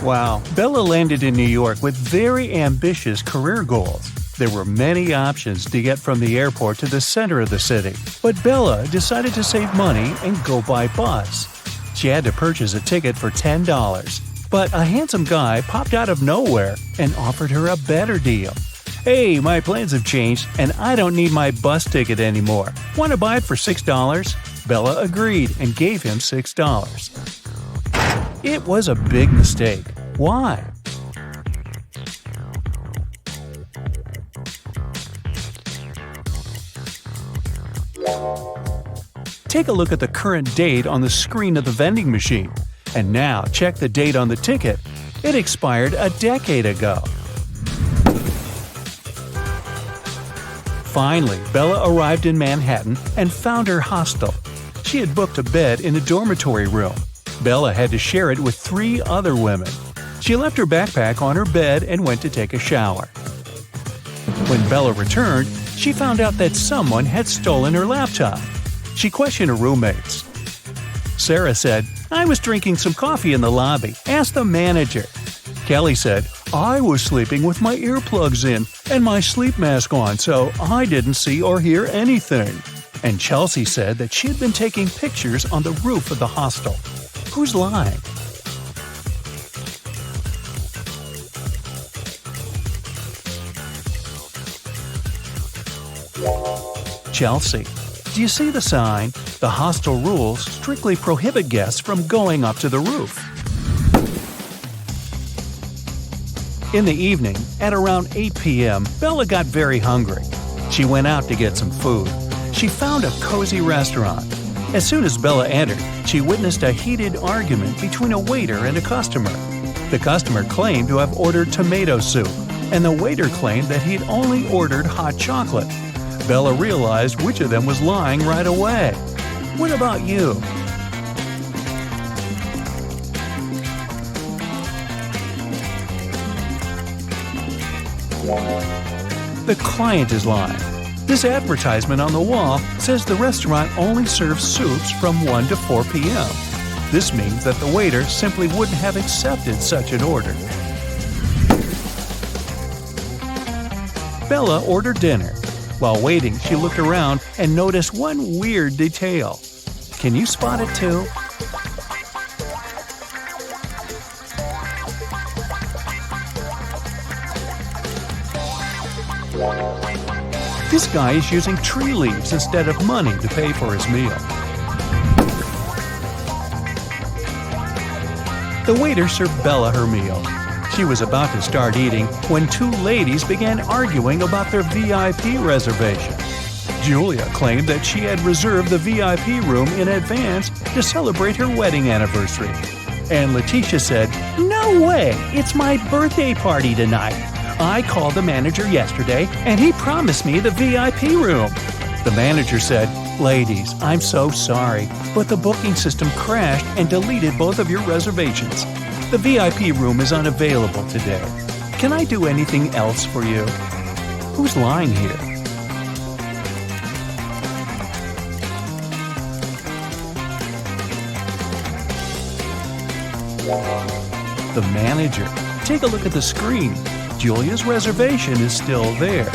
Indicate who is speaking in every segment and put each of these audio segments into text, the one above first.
Speaker 1: Wow, Bella landed in New York with very ambitious career goals. There were many options to get from the airport to the center of the city, but Bella decided to save money and go by bus. She had to purchase a ticket for $10, but a handsome guy popped out of nowhere and offered her a better deal. "Hey, my plans have changed and I don't need my bus ticket anymore. Want to buy it for $6? Bella agreed and gave him $6. It was a big mistake. Why? Take a look at the current date on the screen of the vending machine. And now check the date on the ticket. It expired a decade ago. Finally, Bella arrived in Manhattan and found her hostel. She had booked a bed in a dormitory room. Bella had to share it with 3 other women. She left her backpack on her bed and went to take a shower. When Bella returned, she found out that someone had stolen her laptop. She questioned her roommates. Sarah said, "I was drinking some coffee in the lobby. Ask the manager." Kelly said, "I was sleeping with my earplugs in and my sleep mask on, so I didn't see or hear anything." And Chelsea said that she had been taking pictures on the roof of the hostel. Who's lying? Chelsea. Do you see the sign? The hostel rules strictly prohibit guests from going up to the roof. In the evening, at around 8 p.m., Bella got very hungry. She went out to get some food. She found a cozy restaurant. As soon as Bella entered, she witnessed a heated argument between a waiter and a customer. The customer claimed to have ordered tomato soup, and the waiter claimed that he'd only ordered hot chocolate. Bella realized which of them was lying right away. What about you? The client is lying. This advertisement on the wall says the restaurant only serves soups from 1 to 4 p.m. This means that the waiter simply wouldn't have accepted such an order. Bella ordered dinner. While waiting, she looked around and noticed one weird detail. Can you spot it too? This guy is using tree leaves instead of money to pay for his meal. The waiter served Bella her meal. She was about to start eating when 2 ladies began arguing about their VIP reservation. Julia claimed that she had reserved the VIP room in advance to celebrate her wedding anniversary. And Letitia said, "No way! It's my birthday party tonight. I called the manager yesterday and he promised me the VIP room." The manager said, "Ladies, I'm so sorry, but the booking system crashed and deleted both of your reservations. The VIP room is unavailable today. Can I do anything else for you?" Who's lying here? The manager. Take a look at the screen. Julia's reservation is still there.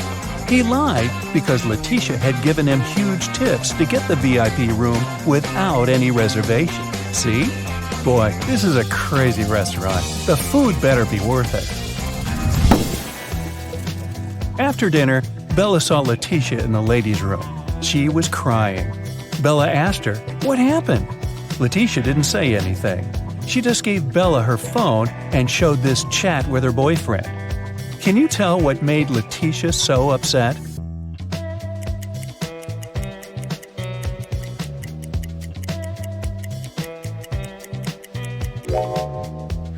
Speaker 1: He lied because Letitia had given him huge tips to get the VIP room without any reservation. See? Boy, this is a crazy restaurant. The food better be worth it. After dinner, Bella saw Letitia in the ladies' room. She was crying. Bella asked her, "What happened?" Letitia didn't say anything. She just gave Bella her phone and showed this chat with her boyfriend. Can you tell what made Letitia so upset?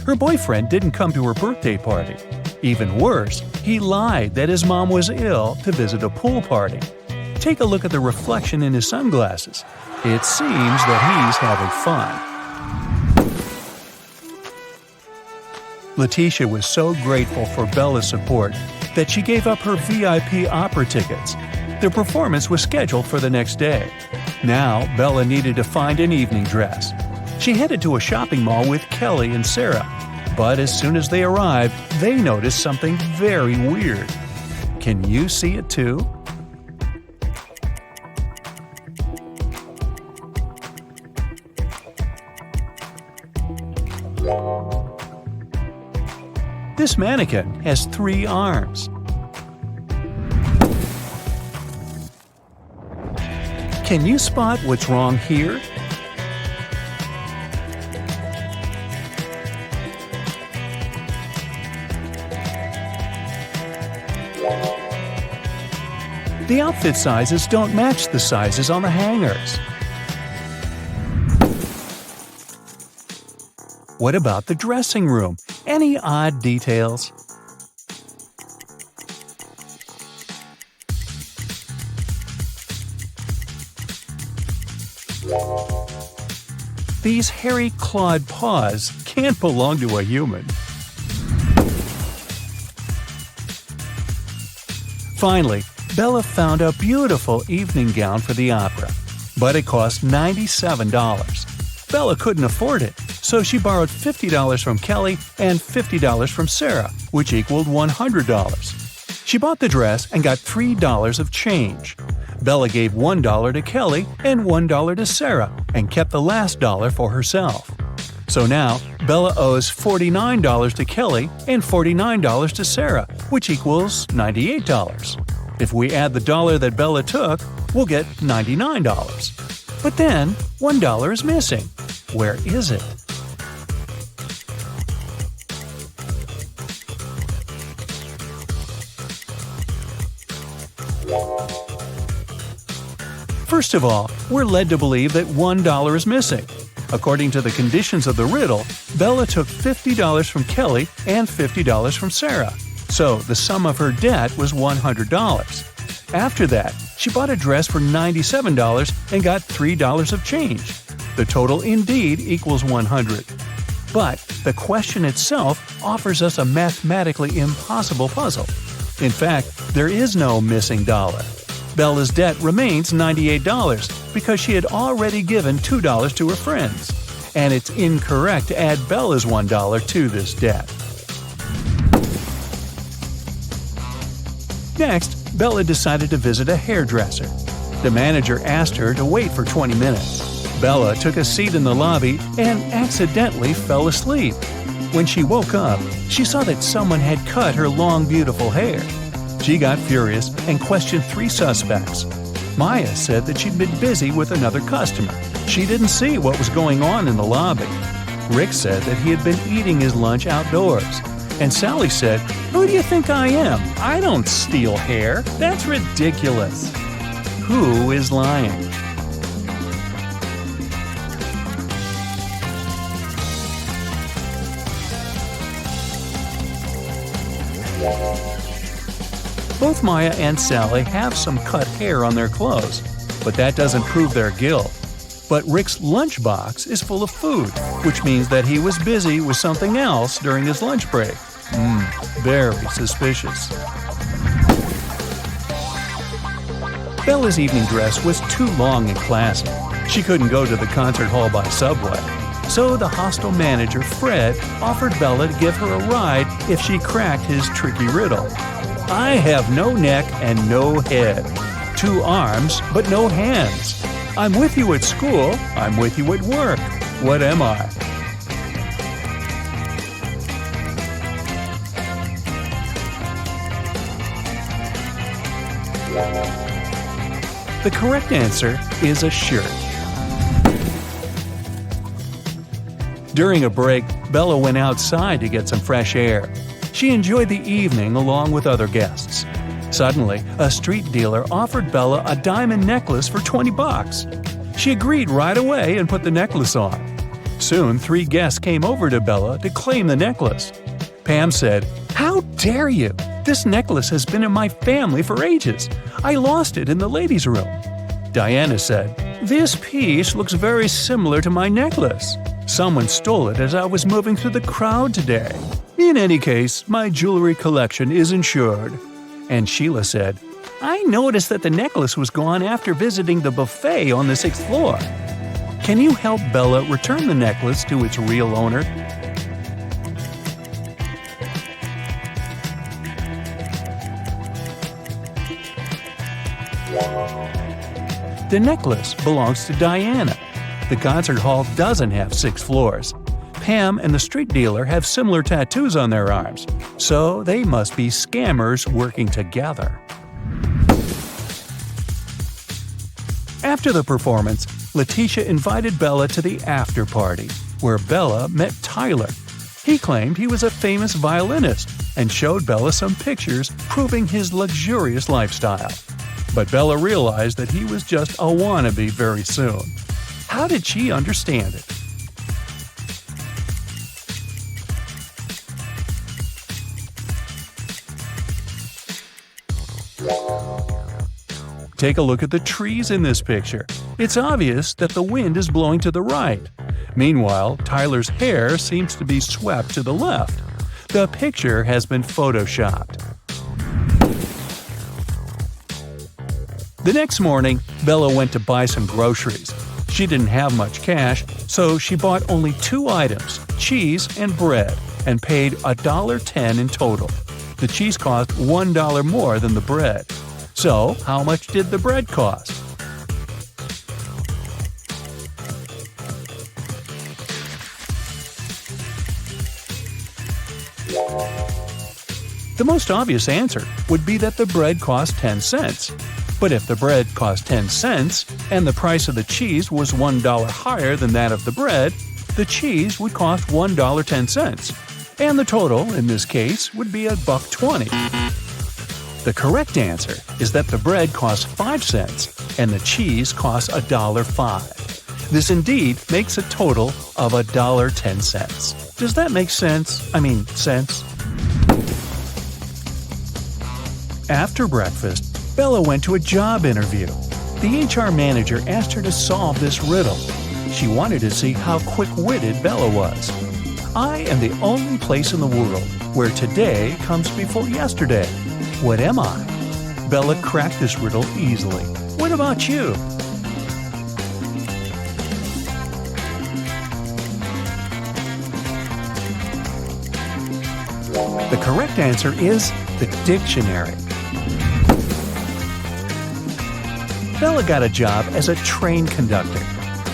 Speaker 1: Her boyfriend didn't come to her birthday party. Even worse, he lied that his mom was ill to visit a pool party. Take a look at the reflection in his sunglasses. It seems that he's having fun. Letitia was so grateful for Bella's support that she gave up her VIP opera tickets. The performance was scheduled for the next day. Now, Bella needed to find an evening dress. She headed to a shopping mall with Kelly and Sarah. But as soon as they arrived, they noticed something very weird. Can you see it too? This mannequin has 3 arms. Can you spot what's wrong here? The outfit sizes don't match the sizes on the hangers. What about the dressing room? Any odd details? These hairy clawed paws can't belong to a human. Finally, Bella found a beautiful evening gown for the opera, but it cost $97. Bella couldn't afford it, so she borrowed $50 from Kelly and $50 from Sarah, which equaled $100. She bought the dress and got $3 of change. Bella gave $1 to Kelly and $1 to Sarah and kept the last dollar for herself. So now, Bella owes $49 to Kelly and $49 to Sarah, which equals $98. If we add the dollar that Bella took, we'll get $99. But then, $1 is missing. Where is it? First of all, we're led to believe that $1 is missing. According to the conditions of the riddle, Bella took $50 from Kelly and $50 from Sarah. So the sum of her debt was $100. After that, she bought a dress for $97 and got $3 of change. The total indeed equals $100. But the question itself offers us a mathematically impossible puzzle. In fact, there is no missing dollar. Bella's debt remains $98 because she had already given $2 to her friends. And it's incorrect to add Bella's $1 to this debt. Next, Bella decided to visit a hairdresser. The manager asked her to wait for 20 minutes. Bella took a seat in the lobby and accidentally fell asleep. When she woke up, she saw that someone had cut her long, beautiful hair. She got furious and questioned 3 suspects. Maya said that she'd been busy with another customer. She didn't see what was going on in the lobby. Rick said that he had been eating his lunch outdoors. And Sally said, "Who do you think I am? I don't steal hair. That's ridiculous." Who is lying? Both Maya and Sally have some cut hair on their clothes, but that doesn't prove their guilt. But Rick's lunchbox is full of food, which means that he was busy with something else during his lunch break. Very suspicious. Bella's evening dress was too long and classy. She couldn't go to the concert hall by subway. So the hostel manager, Fred, offered Bella to give her a ride if she cracked his tricky riddle. I have no neck and no head. 2 arms, but no hands. I'm with you at school, I'm with you at work. What am I? The correct answer is a shirt. During a break, Bella went outside to get some fresh air. She enjoyed the evening along with other guests. Suddenly, a street dealer offered Bella a diamond necklace for $20. She agreed right away and put the necklace on. Soon, 3 guests came over to Bella to claim the necklace. Pam said, "How dare you? This necklace has been in my family for ages. I lost it in the ladies' room." Diana said, "This piece looks very similar to my necklace. Someone stole it as I was moving through the crowd today. In any case, my jewelry collection is insured." And Sheila said, "I noticed that the necklace was gone after visiting the buffet on the 6th floor. Can you help Bella return the necklace to its real owner?" The necklace belongs to Diana. The concert hall doesn't have 6 floors. Pam and the street dealer have similar tattoos on their arms, so they must be scammers working together. After the performance, Letitia invited Bella to the after party, where Bella met Tyler. He claimed he was a famous violinist and showed Bella some pictures proving his luxurious lifestyle. But Bella realized that he was just a wannabe very soon. How did she understand it? Take a look at the trees in this picture. It's obvious that the wind is blowing to the right. Meanwhile, Tyler's hair seems to be swept to the left. The picture has been photoshopped. The next morning, Bella went to buy some groceries. She didn't have much cash, so she bought only 2 items, cheese and bread, and paid $1.10 in total. The cheese cost $1 more than the bread. So, how much did the bread cost? The most obvious answer would be that the bread cost 10 cents. But if the bread cost 10 cents and the price of the cheese was $1 higher than that of the bread, the cheese would cost $1.10, and the total in this case would be $1.20. The correct answer is that the bread costs 5 cents and the cheese costs $1.05. This indeed makes a total of $1.10. Does that make sense? Sense? After breakfast, Bella went to a job interview. The HR manager asked her to solve this riddle. She wanted to see how quick-witted Bella was. I am the only place in the world where today comes before yesterday. What am I? Bella cracked this riddle easily. What about you? The correct answer is the dictionary. Bella got a job as a train conductor.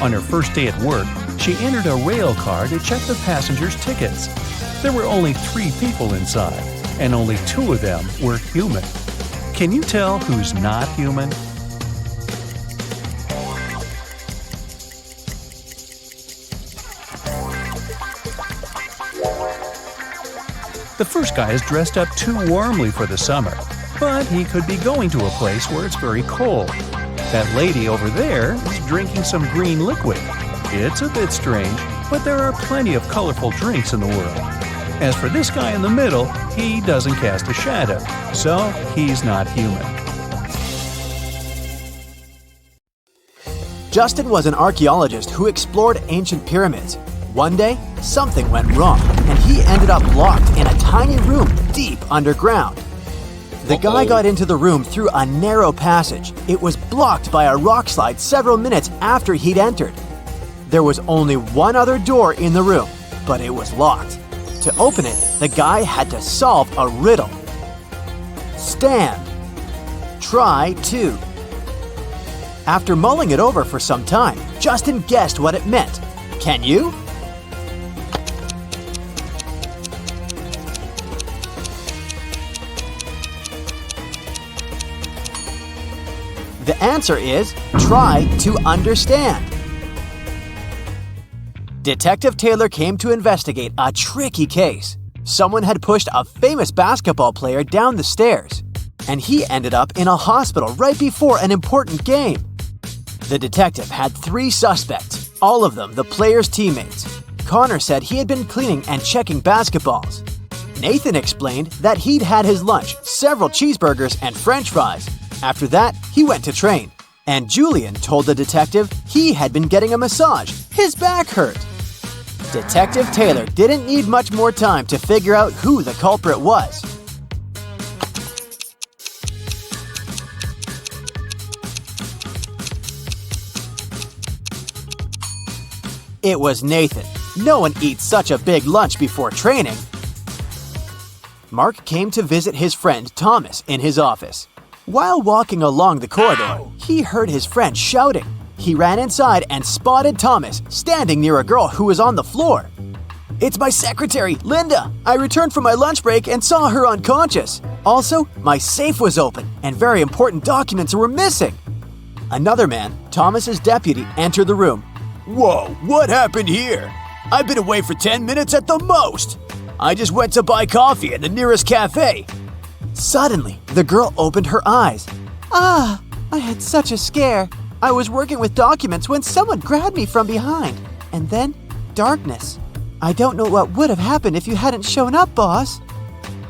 Speaker 1: On her first day at work, she entered a rail car to check the passengers' tickets. There were only 3 people inside, and only 2 of them were human. Can you tell who's not human? The first guy is dressed up too warmly for the summer, but he could be going to a place where it's very cold. That lady over there is drinking some green liquid. It's a bit strange, but there are plenty of colorful drinks in the world. As for this guy in the middle, he doesn't cast a shadow, so he's not human.
Speaker 2: Justin was an archaeologist who explored ancient pyramids. One day, something went wrong, and he ended up locked in a tiny room deep underground. The guy got into the room through a narrow passage. It was blocked by a rock slide several minutes after he'd entered. There was only one other door in the room, but it was locked. To open it, the guy had to solve a riddle. Stand. Try to. After mulling it over for some time, Justin guessed what it meant. Can you? The answer is try to understand. Detective Taylor came to investigate a tricky case. Someone had pushed a famous basketball player down the stairs, and he ended up in a hospital right before an important game. The detective had 3 suspects, all of them the player's teammates. Connor said he had been cleaning and checking basketballs. Nathan explained that he'd had his lunch, several cheeseburgers and french fries. After that, he went to train. And Julian told the detective he had been getting a massage. His back hurt. Detective Taylor didn't need much more time to figure out who the culprit was. It was Nathan. No one eats such a big lunch before training. Mark came to visit his friend Thomas in his office. While walking along the corridor, he heard his friend shouting. He ran inside and spotted Thomas standing near a girl who was on the floor. "It's my secretary, Linda. I returned from my lunch break and saw her unconscious. Also, my safe was open and very important documents were missing." Another man, Thomas's deputy, entered the room. "Whoa, what happened here? I've been away for 10 minutes at the most. I just went to buy coffee at the nearest cafe." Suddenly, the girl opened her eyes. "Ah, I had such a scare. I was working with documents when someone grabbed me from behind. And then, darkness. I don't know what would have happened if you hadn't shown up, boss."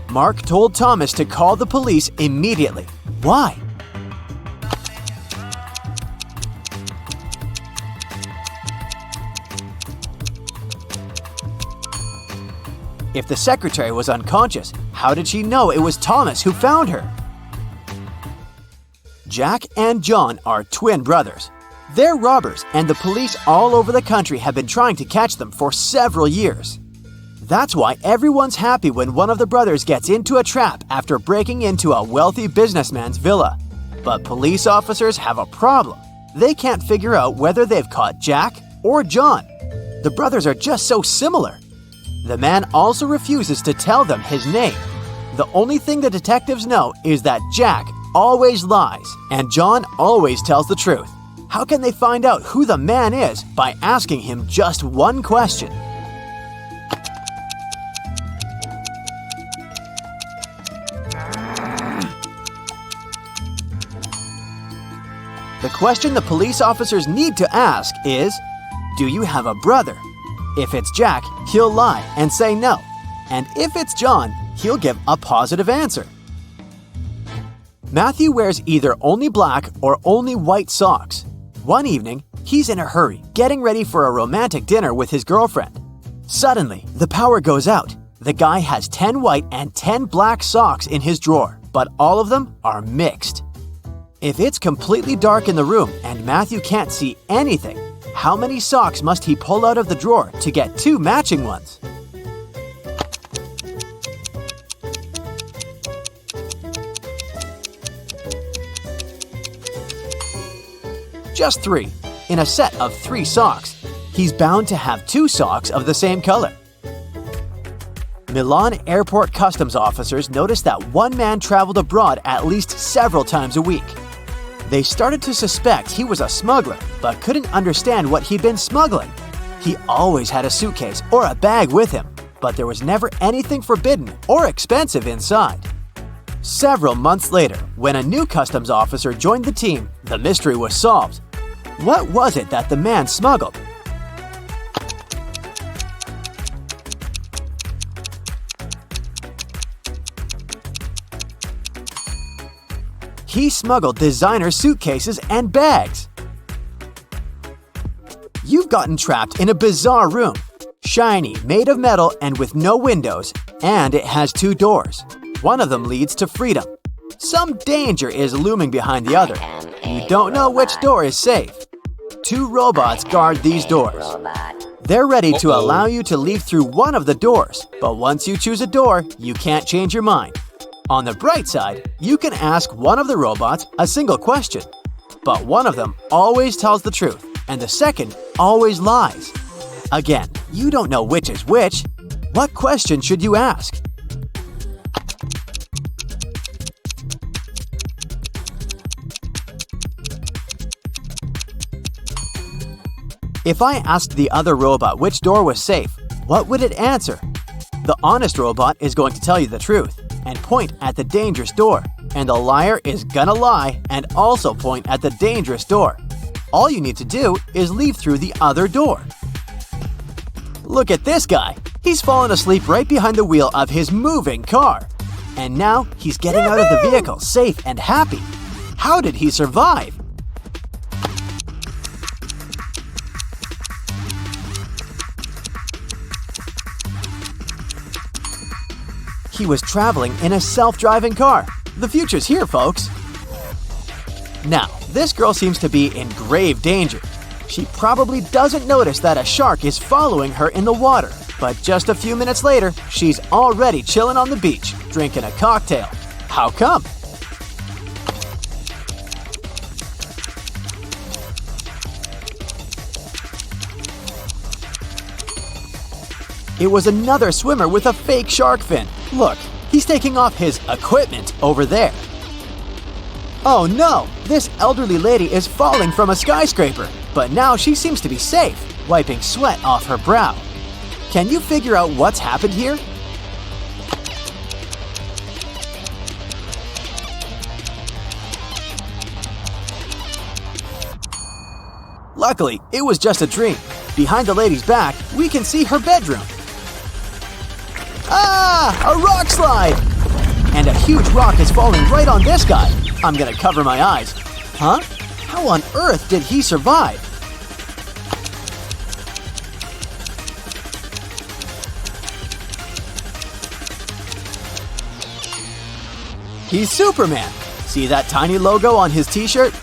Speaker 2: Mark told Thomas to call the police immediately. Why? If the secretary was unconscious, how did she know it was Thomas who found her? Jack and John are twin brothers. They're robbers, and the police all over the country have been trying to catch them for several years. That's why everyone's happy when one of the brothers gets into a trap after breaking into a wealthy businessman's villa. But police officers have a problem. They can't figure out whether they've caught Jack or John. The brothers are just so similar. The man also refuses to tell them his name. The only thing the detectives know is that Jack always lies and John always tells the truth. How can they find out who the man is by asking him just one question? The question the police officers need to ask is, do you have a brother? If it's Jack, he'll lie and say no. And if it's John, he'll give a positive answer. Matthew wears either only black or only white socks. One evening, he's in a hurry, getting ready for a romantic dinner with his girlfriend. Suddenly, the power goes out. The guy has 10 white and 10 black socks in his drawer, but all of them are mixed. If it's completely dark in the room and Matthew can't see anything, how many socks must he pull out of the drawer to get 2 matching ones? Just 3. In a set of 3 socks, he's bound to have 2 socks of the same color. Milan airport customs officers noticed that one man traveled abroad at least several times a week. They started to suspect he was a smuggler, but couldn't understand what he'd been smuggling. He always had a suitcase or a bag with him, but there was never anything forbidden or expensive inside. Several months later, when a new customs officer joined the team, the mystery was solved. What was it that the man smuggled? He smuggled designer suitcases and bags. You've gotten trapped in a bizarre room. Shiny, made of metal and with no windows, and it has 2 doors. One of them leads to freedom. Some danger is looming behind the other. You don't know which door is safe. 2 robots guard these doors. They're ready to allow you to leave through one of the doors, but once you choose a door, you can't change your mind. On the bright side, you can ask one of the robots a single question, but one of them always tells the truth, and the second always lies. Again, you don't know which is which. What question should you ask? If I asked the other robot which door was safe, what would it answer? The honest robot is going to tell you the truth and point at the dangerous door, and the liar is gonna lie and also point at the dangerous door. All you need to do is leave through the other door. Look at this guy. He's fallen asleep right behind the wheel of his moving car. And now he's getting out of the vehicle safe and happy. How did he survive? He was traveling in a self-driving car. The future's here, folks. Now, this girl seems to be in grave danger. She probably doesn't notice that a shark is following her in the water, but just a few minutes later, she's already chilling on the beach, drinking a cocktail. How come? It was another swimmer with a fake shark fin. Look, he's taking off his equipment over there. Oh no! This elderly lady is falling from a skyscraper, but now she seems to be safe, wiping sweat off her brow. Can you figure out what's happened here? Luckily, it was just a dream. Behind the lady's back, we can see her bedroom. Ah! A rock slide! And a huge rock is falling right on this guy. I'm gonna cover my eyes. Huh? How on earth did he survive? He's Superman. See that tiny logo on his t-shirt?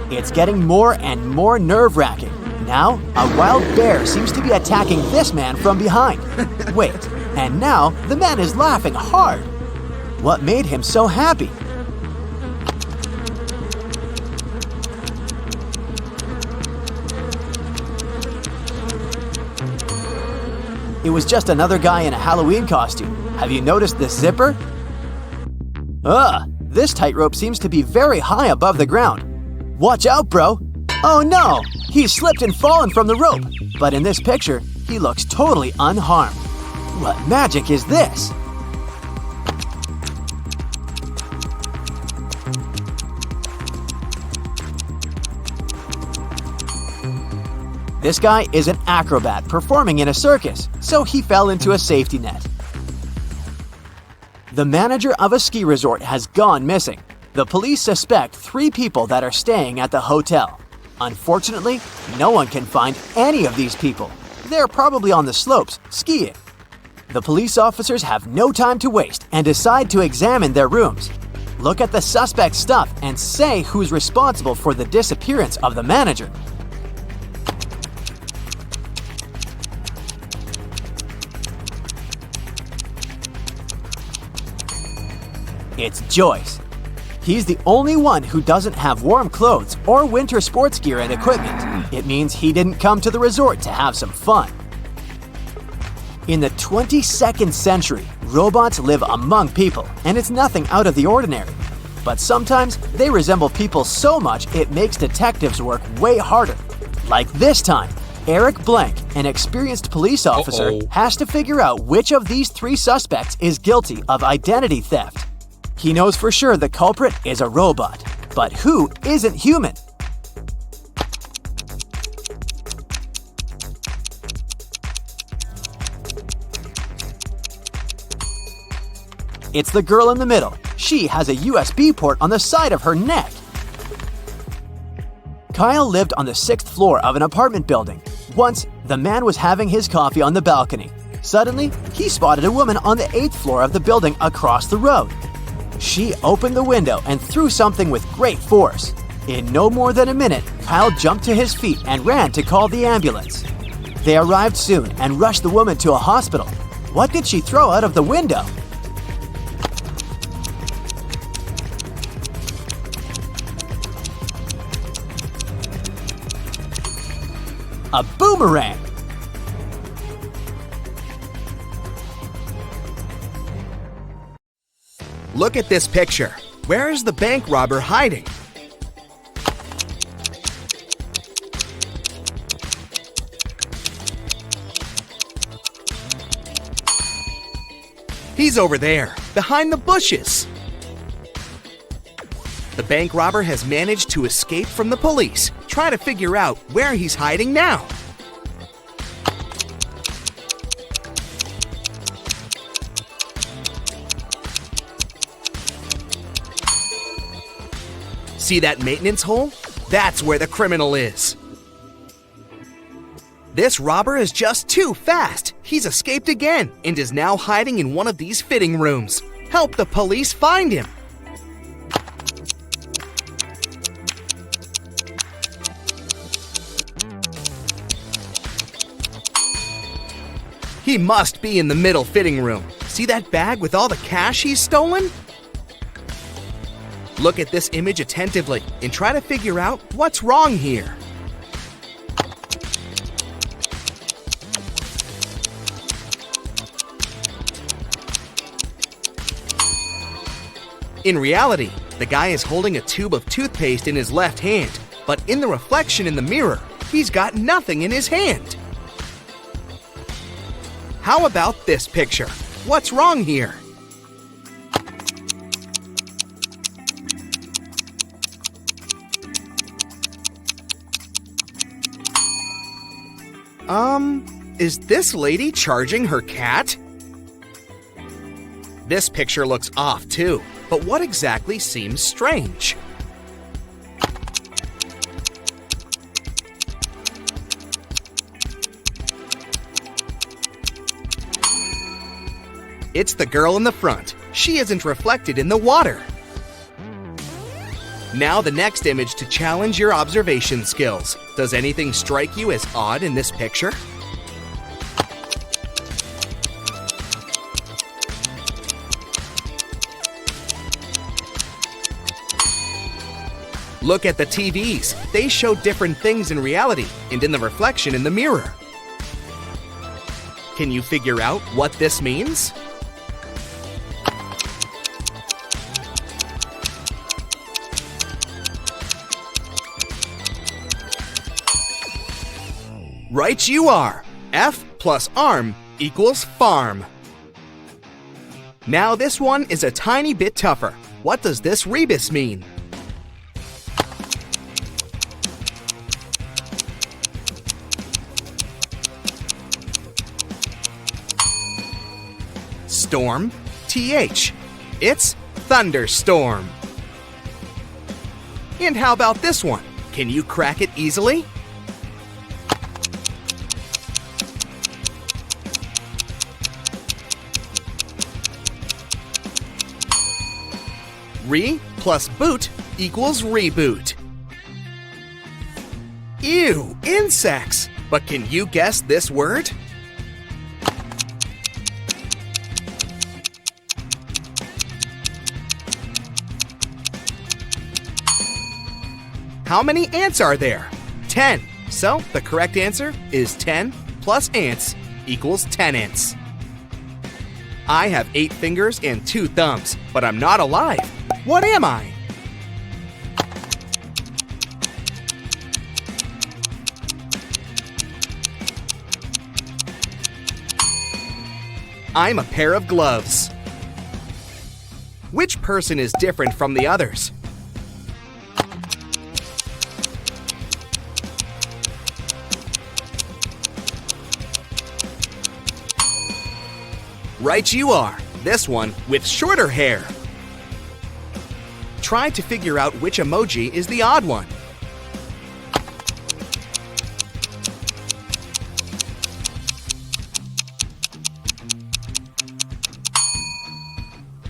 Speaker 2: It's getting more and more nerve-wracking. Now, a wild bear seems to be attacking this man from behind. Wait, and now the man is laughing hard. What made him so happy? It was just another guy in a Halloween costume. Have you noticed this zipper? This tightrope seems to be very high above the ground. Watch out, bro! Oh no! He slipped and fallen from the rope. But in this picture, he looks totally unharmed. What magic is this? This guy is an acrobat performing in a circus, so he fell into a safety net. The manager of a ski resort has gone missing. The police suspect 3 people that are staying at the hotel. Unfortunately, no one can find any of these people. They're probably on the slopes, skiing. The police officers have no time to waste and decide to examine their rooms. Look at the suspect's stuff and say who's responsible for the disappearance of the manager. It's Joyce. He's the only one who doesn't have warm clothes or winter sports gear and equipment. It means he didn't come to the resort to have some fun. In the 22nd century, robots live among people, and it's nothing out of the ordinary. But sometimes they resemble people so much it makes detectives work way harder. Like this time, Eric Blank, an experienced police officer, has to figure out which of these 3 suspects is guilty of identity theft. He knows for sure the culprit is a robot, but who isn't human? It's the girl in the middle. She has a USB port on the side of her neck. Kyle lived on the 6th floor of an apartment building. Once, the man was having his coffee on the balcony. Suddenly, he spotted a woman on the 8th floor of the building across the road. She opened the window and threw something with great force. In no more than a minute, Kyle jumped to his feet and ran to call the ambulance. They arrived soon and rushed the woman to a hospital. What did she throw out of the window? A boomerang!
Speaker 3: Look at this picture. Where is the bank robber hiding? He's over there, behind the bushes. The bank robber has managed to escape from the police. Try to figure out where he's hiding now. See that maintenance hole? That's where the criminal is. This robber is just too fast. He's escaped again and is now hiding in one of these fitting rooms. Help the police find him. He must be in the middle fitting room. See that bag with all the cash he's stolen? Look at this image attentively and try to figure out what's wrong here. In reality, the guy is holding a tube of toothpaste in his left hand, but in the reflection in the mirror, he's got nothing in his hand. How about this picture? What's wrong here? Is this lady charging her cat? This picture looks off too, but what exactly seems strange? It's the girl in the front. She isn't reflected in the water. Now the next image to challenge your observation skills. Does anything strike you as odd in this picture? Look at the TVs. They show different things in reality and in the reflection in the mirror. Can you figure out what this means? Right you are! F plus arm equals farm. Now this one is a tiny bit tougher. What does this rebus mean? Storm, TH. It's thunderstorm. And how about this one? Can you crack it easily? Re plus boot equals reboot. Ew, insects! But can you guess this word? How many ants are there? 10. So the correct answer is 10 plus ants equals tenants. I have 8 fingers and 2 thumbs, but I'm not alive. What am I? I'm a pair of gloves. Which person is different from the others? Right you are, this one with shorter hair. Try to figure out which emoji is the odd one.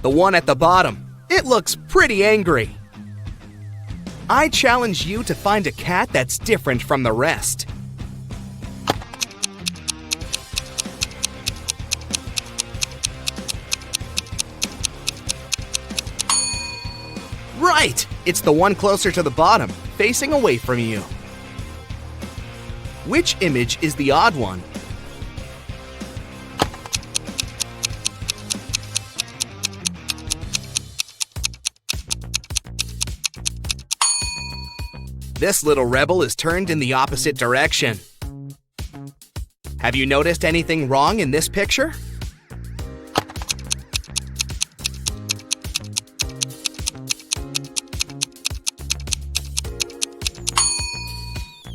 Speaker 3: The one at the bottom. It looks pretty angry. I challenge you to find a cat that's different from the rest. Right! It's the one closer to the bottom, facing away from you. Which image is the odd one? This little rebel is turned in the opposite direction. Have you noticed anything wrong in this picture?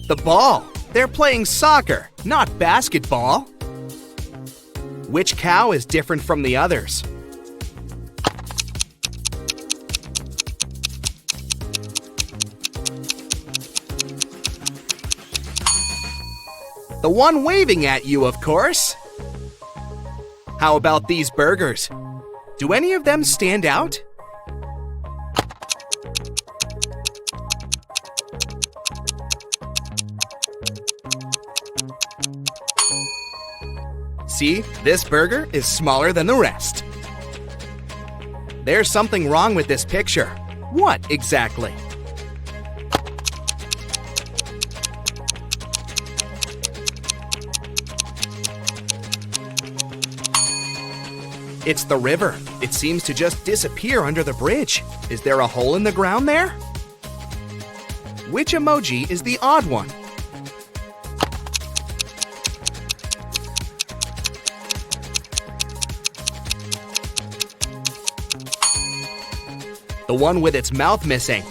Speaker 3: The ball. They're playing soccer, not basketball. Which cow is different from the others? The one waving at you, of course. How about these burgers? Do any of them stand out? See, this burger is smaller than the rest. There's something wrong with this picture. What exactly? It's the river. It seems to just disappear under the bridge. Is there a hole in the ground there? Which emoji is the odd one? The one with its mouth missing.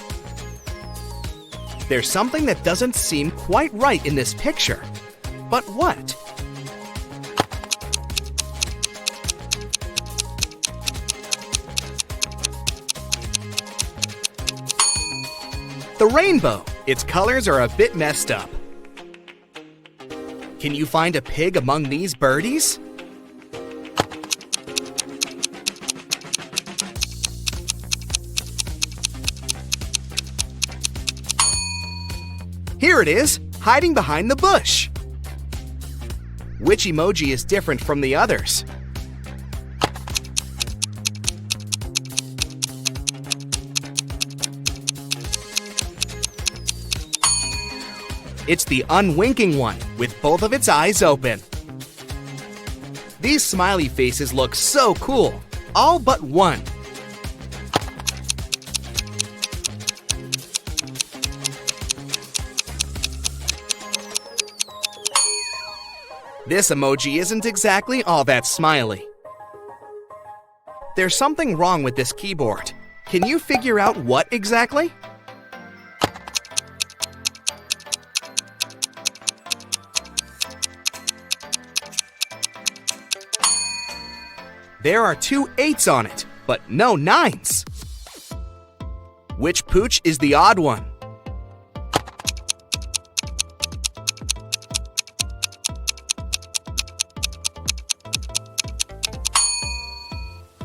Speaker 3: There's something that doesn't seem quite right in this picture. But what? The rainbow. Its colors are a bit messed up. Can you find a pig among these birdies? Here it is, hiding behind the bush. Which emoji is different from the others? It's the unwinking one, with both of its eyes open. These smiley faces look so cool, all but one. This emoji isn't exactly all that smiley. There's something wrong with this keyboard. Can you figure out what exactly? There are 2 8s on it, but no 9s. Which pooch is the odd one?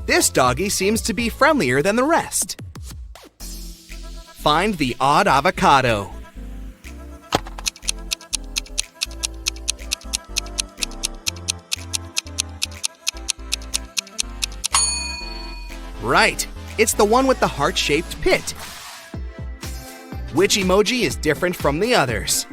Speaker 3: This doggy seems to be friendlier than the rest. Find the odd avocado. Right, it's the one with the heart-shaped pit. Which emoji is different from the others?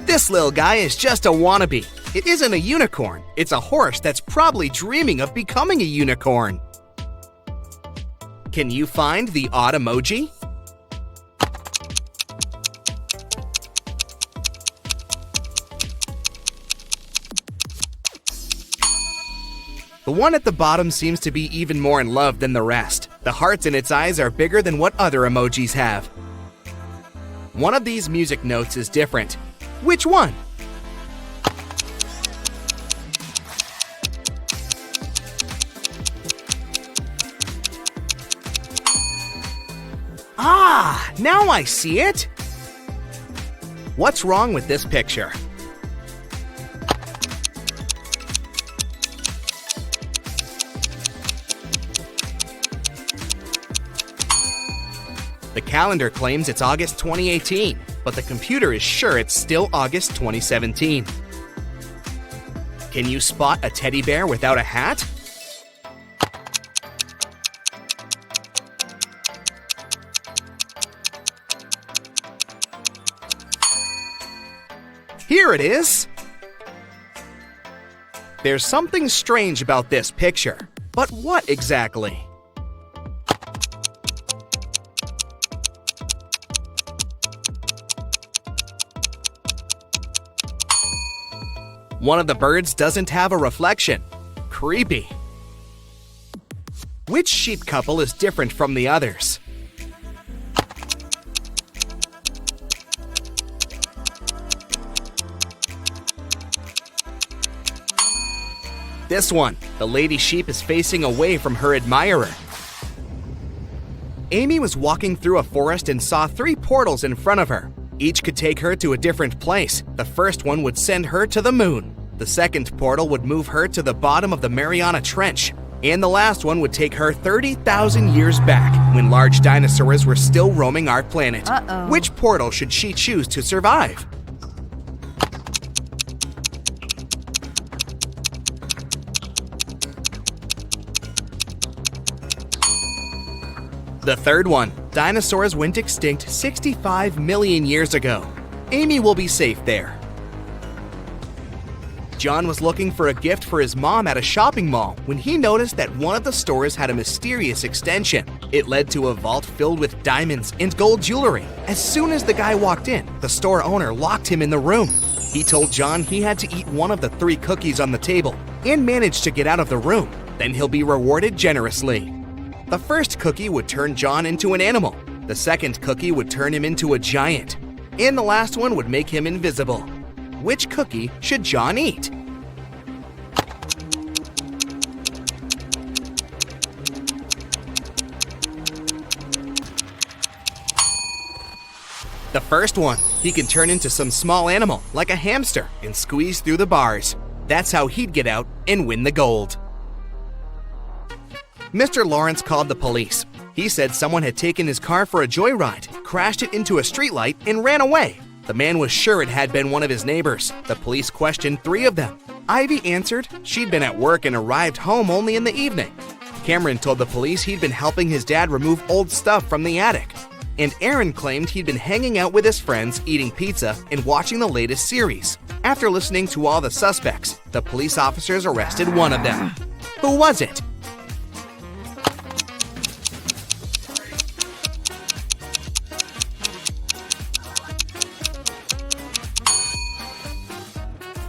Speaker 3: This little guy is just a wannabe. It isn't a unicorn. It's a horse that's probably dreaming of becoming a unicorn. Can you find the odd emoji? The one at the bottom seems to be even more in love than the rest. The hearts in its eyes are bigger than what other emojis have. One of these music notes is different. Which one? Ah, now I see it. What's wrong with this picture? The calendar claims it's August 2018, but the computer is sure it's still August 2017. Can you spot a teddy bear without a hat? Here it is! There's something strange about this picture, but what exactly? One of the birds doesn't have a reflection. Creepy. Which sheep couple is different from the others? This one. The lady sheep is facing away from her admirer. Amy was walking through a forest and saw 3 portals in front of her. Each could take her to a different place. The first one would send her to the moon. The second portal would move her to the bottom of the Mariana Trench. And the last one would take her 30,000 years back, when large dinosaurs were still roaming our planet. Which portal should she choose to survive? The third one. Dinosaurs went extinct 65 million years ago. Amy will be safe there. John was looking for a gift for his mom at a shopping mall when he noticed that one of the stores had a mysterious extension. It led to a vault filled with diamonds and gold jewelry. As soon as the guy walked in, the store owner locked him in the room. He told John he had to eat one of the 3 cookies on the table and manage to get out of the room. Then he'll be rewarded generously. The first cookie would turn John into an animal. The second cookie would turn him into a giant. And the last one would make him invisible. Which cookie should John eat? The first one. He can turn into some small animal, like a hamster, and squeeze through the bars. That's how he'd get out and win the gold. Mr. Lawrence called the police. He said someone had taken his car for a joyride, crashed it into a streetlight, and ran away. The man was sure it had been one of his neighbors. The police questioned 3 of them. Ivy answered she'd been at work and arrived home only in the evening. Cameron told the police he'd been helping his dad remove old stuff from the attic. And Aaron claimed he'd been hanging out with his friends, eating pizza, and watching the latest series. After listening to all the suspects, the police officers arrested one of them. Who was it?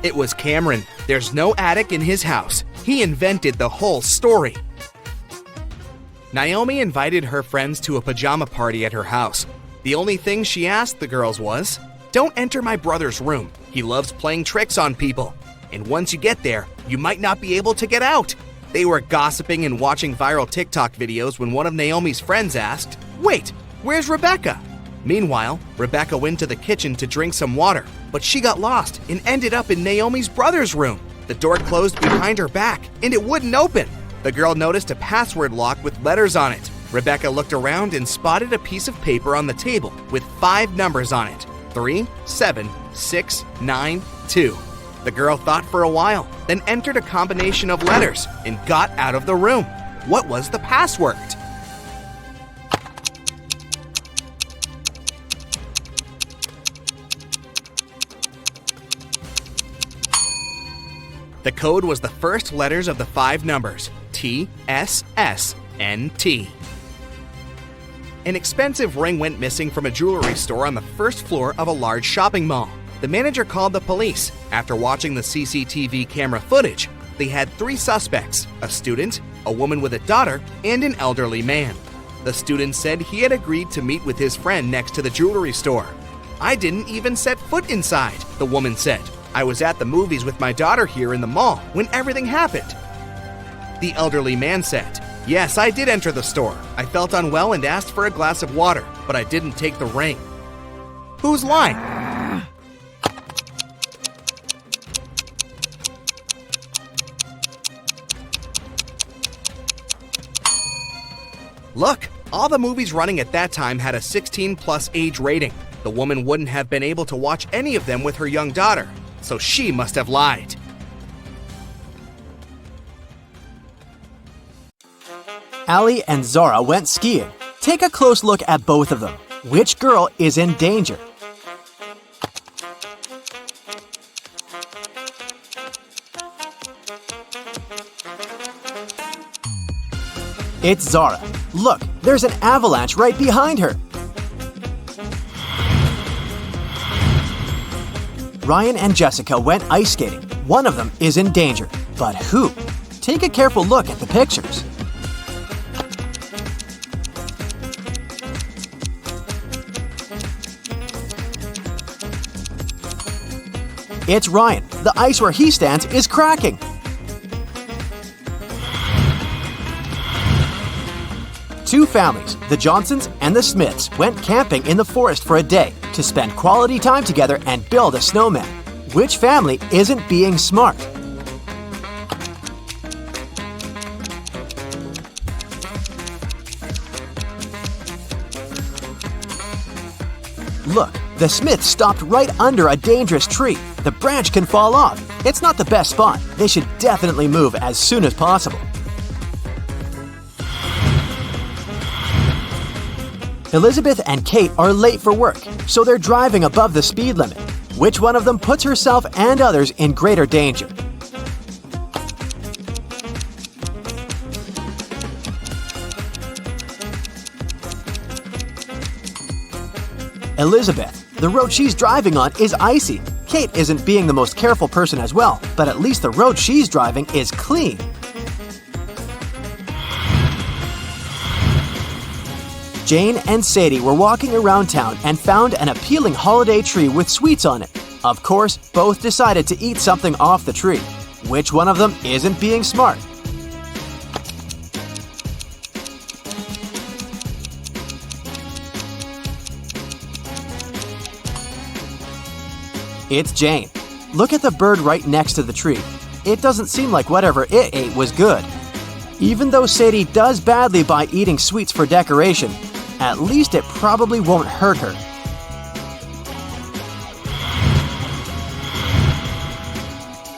Speaker 3: It was Cameron. There's no attic in his house. He invented the whole story. Naomi invited her friends to a pajama party at her house. The only thing she asked the girls was, "Don't enter my brother's room. He loves playing tricks on people. And once you get there, you might not be able to get out." They were gossiping and watching viral TikTok videos when one of Naomi's friends asked, "Wait, where's Rebecca?" Meanwhile, Rebecca went to the kitchen to drink some water, but she got lost and ended up in Naomi's brother's room. The door closed behind her back, and it wouldn't open. The girl noticed a password lock with letters on it. Rebecca looked around and spotted a piece of paper on the table with 5 numbers on it: 3, 7, 6, 9, 2. The girl thought for a while, then entered a combination of letters and got out of the room. What was the password? The code was the first letters of the 5 numbers, TSSNT. An expensive ring went missing from a jewelry store on the first floor of a large shopping mall. The manager called the police. After watching the CCTV camera footage, they had 3 suspects: a student, a woman with a daughter, and an elderly man. The student said he had agreed to meet with his friend next to the jewelry store. "I didn't even set foot inside," the woman said. "I was at the movies with my daughter here in the mall when everything happened." The elderly man said, "Yes, I did enter the store. I felt unwell and asked for a glass of water, but I didn't take the ring." Who's lying? Look, all the movies running at that time had a 16+ age rating. The woman wouldn't have been able to watch any of them with her young daughter, so she must have lied.
Speaker 2: Allie and Zara went skiing. Take a close look at both of them. Which girl is in danger? It's Zara. Look, there's an avalanche right behind her. Ryan and Jessica went ice skating. One of them is in danger. But who? Take a careful look at the pictures. It's Ryan. The ice where he stands is cracking. Two families, the Johnsons and the Smiths, went camping in the forest for a day to spend quality time together and build a snowman. Which family isn't being smart? Look, the Smiths stopped right under a dangerous tree. The branch can fall off. It's not the best spot. They should definitely move as soon as possible. Elizabeth and Kate are late for work, so they're driving above the speed limit. Which one of them puts herself and others in greater danger? Elizabeth. The road she's driving on is icy. Kate isn't being the most careful person as well, but at least the road she's driving is clean. Jane and Sadie were walking around town and found an appealing holiday tree with sweets on it. Of course, both decided to eat something off the tree. Which one of them isn't being smart? It's Jane. Look at the bird right next to the tree. It doesn't seem like whatever it ate was good. Even though Sadie does badly by eating sweets for decoration, at least it probably won't hurt her.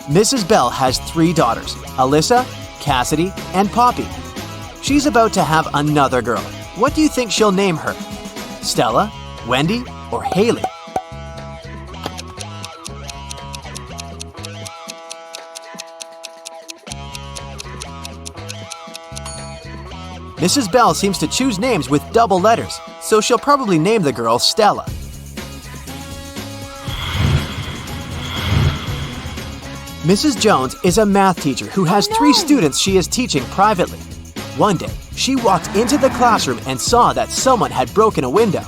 Speaker 2: Mrs. Bell has 3 daughters, Alyssa, Cassidy, and Poppy. She's about to have another girl. What do you think she'll name her? Stella, Wendy, or Haley? Mrs. Bell seems to choose names with double letters, so she'll probably name the girl Stella. Mrs. Jones is a math teacher who has 3 students she is teaching privately. One day, she walked into the classroom and saw that someone had broken a window.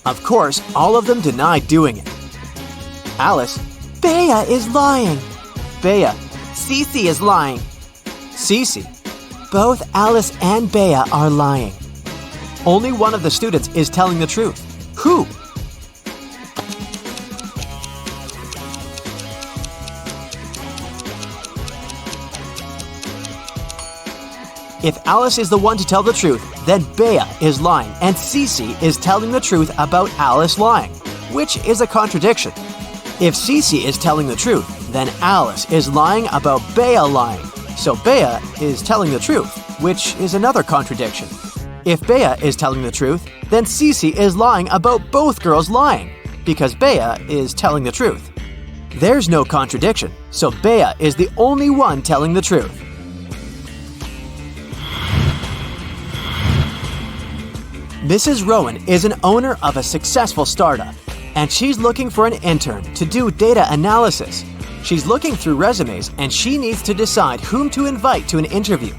Speaker 2: Of course, all of them denied doing it. Alice, Bea is lying. Bea, Cece is lying. Cece, both Alice and Bea are lying. Only one of the students is telling the truth. Who? If Alice is the one to tell the truth, then Bea is lying and Cece is telling the truth about Alice lying, which is a contradiction. If Cece is telling the truth, then Alice is lying about Bea lying. So Bea is telling the truth, which is another contradiction. If Bea is telling the truth, then Cece is lying about both girls lying, because Bea is telling the truth. There's no contradiction, so Bea is the only one telling the truth. Mrs. Rowan is an owner of a successful startup, and she's looking for an intern to do data analysis. She's looking through resumes and she needs to decide whom to invite to an interview.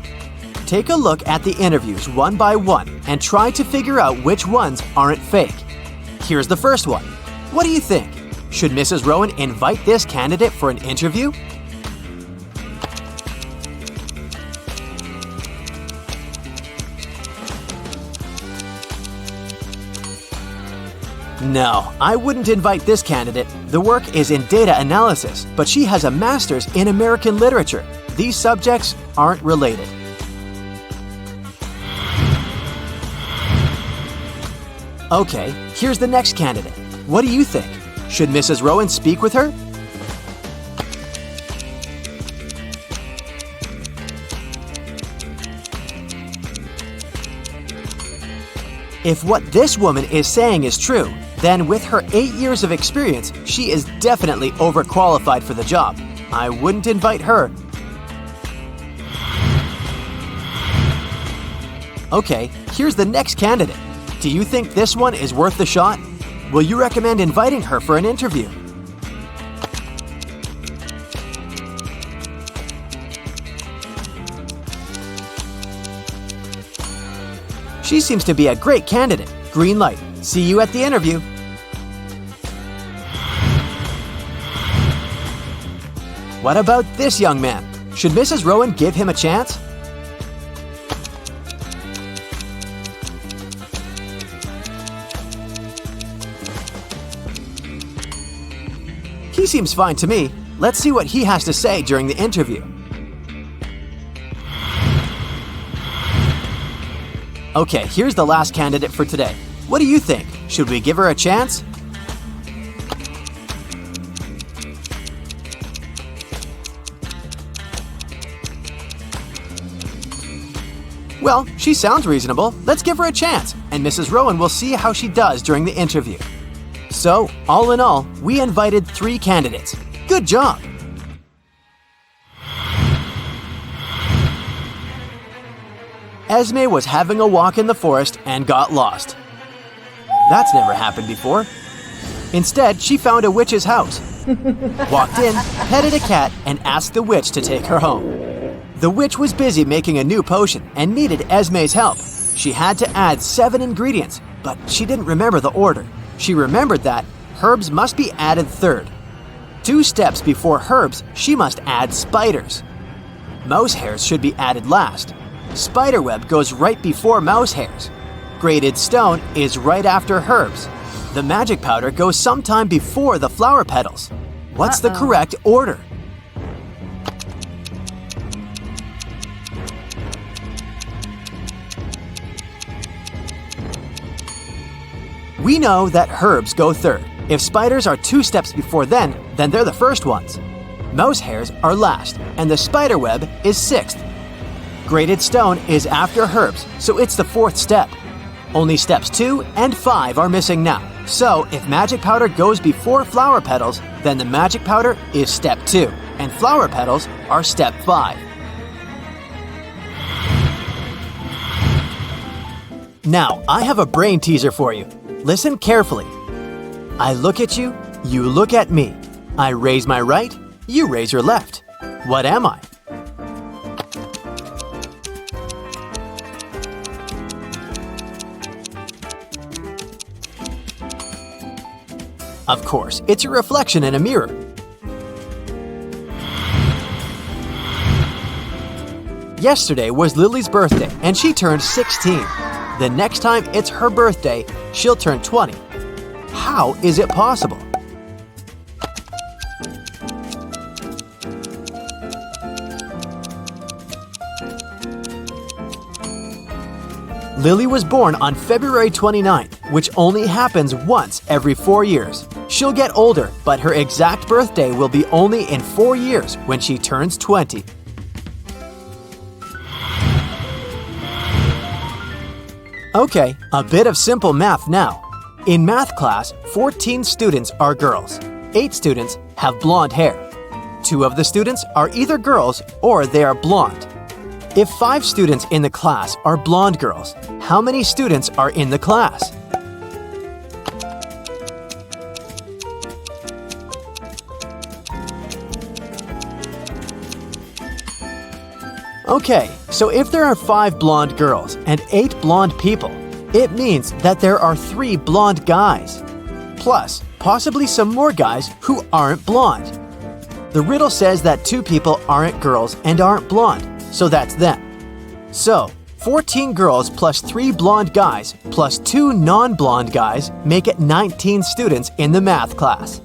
Speaker 2: Take a look at the interviews one by one and try to figure out which ones aren't fake. Here's the first one. What do you think? Should Mrs. Rowan invite this candidate for an interview? No, I wouldn't invite this candidate. The work is in data analysis, but she has a master's in American literature. These subjects aren't related. Okay, here's the next candidate. What do you think? Should Mrs. Rowan speak with her? If what this woman is saying is true, then with her 8 years of experience, she is definitely overqualified for the job. I wouldn't invite her. Okay, here's the next candidate. Do you think this one is worth the shot? Will you recommend inviting her for an interview? She seems to be a great candidate. Green light. See you at the interview. What about this young man? Should Mrs. Rowan give him a chance? He seems fine to me. Let's see what he has to say during the interview. Okay, here's the last candidate for today. What do you think? Should we give her a chance? Well, she sounds reasonable. Let's give her a chance, and Mrs. Rowan will see how she does during the interview. So, all in all, we invited 3 candidates. Good job! Esme was having a walk in the forest and got lost. That's never happened before. Instead, she found a witch's house, walked in, petted a cat, and asked the witch to take her home. The witch was busy making a new potion and needed Esme's help. She had to add 7 ingredients, but she didn't remember the order. She remembered that herbs must be added third. 2 steps before herbs, she must add spiders. Mouse hairs should be added last. Spiderweb goes right before mouse hairs. Grated stone is right after herbs. The magic powder goes sometime before the flower petals. What's the correct order? We know that herbs go third. If spiders are 2 steps before then they're the first ones. Mouse hairs are last, and the spiderweb is 6th. Grated stone is after herbs, so it's the 4th step. Only steps 2 and 5 are missing now. So, if magic powder goes before flower petals, then the magic powder is step 2, and flower petals are step 5. Now, I have a brain teaser for you. Listen carefully. I look at you, you look at me. I raise my right, you raise your left. What am I? Of course, it's your reflection in a mirror. Yesterday was Lily's birthday, and she turned 16. The next time it's her birthday, she'll turn 20. How is it possible? Lily was born on February 29th, which only happens once every 4 years. She'll get older, but her exact birthday will be only in 4 years when she turns 20. Okay, a bit of simple math now. In math class, 14 students are girls. 8 students have blonde hair. 2 of the students are either girls or they are blonde. If 5 students in the class are blonde girls, how many students are in the class? Okay, so if there are 5 blonde girls and 8 blonde people, it means that there are 3 blonde guys. Plus, possibly some more guys who aren't blonde. The riddle says that 2 people aren't girls and aren't blonde, so that's them. So, 14 girls plus 3 blonde guys plus 2 non-blonde guys make it 19 students in the math class.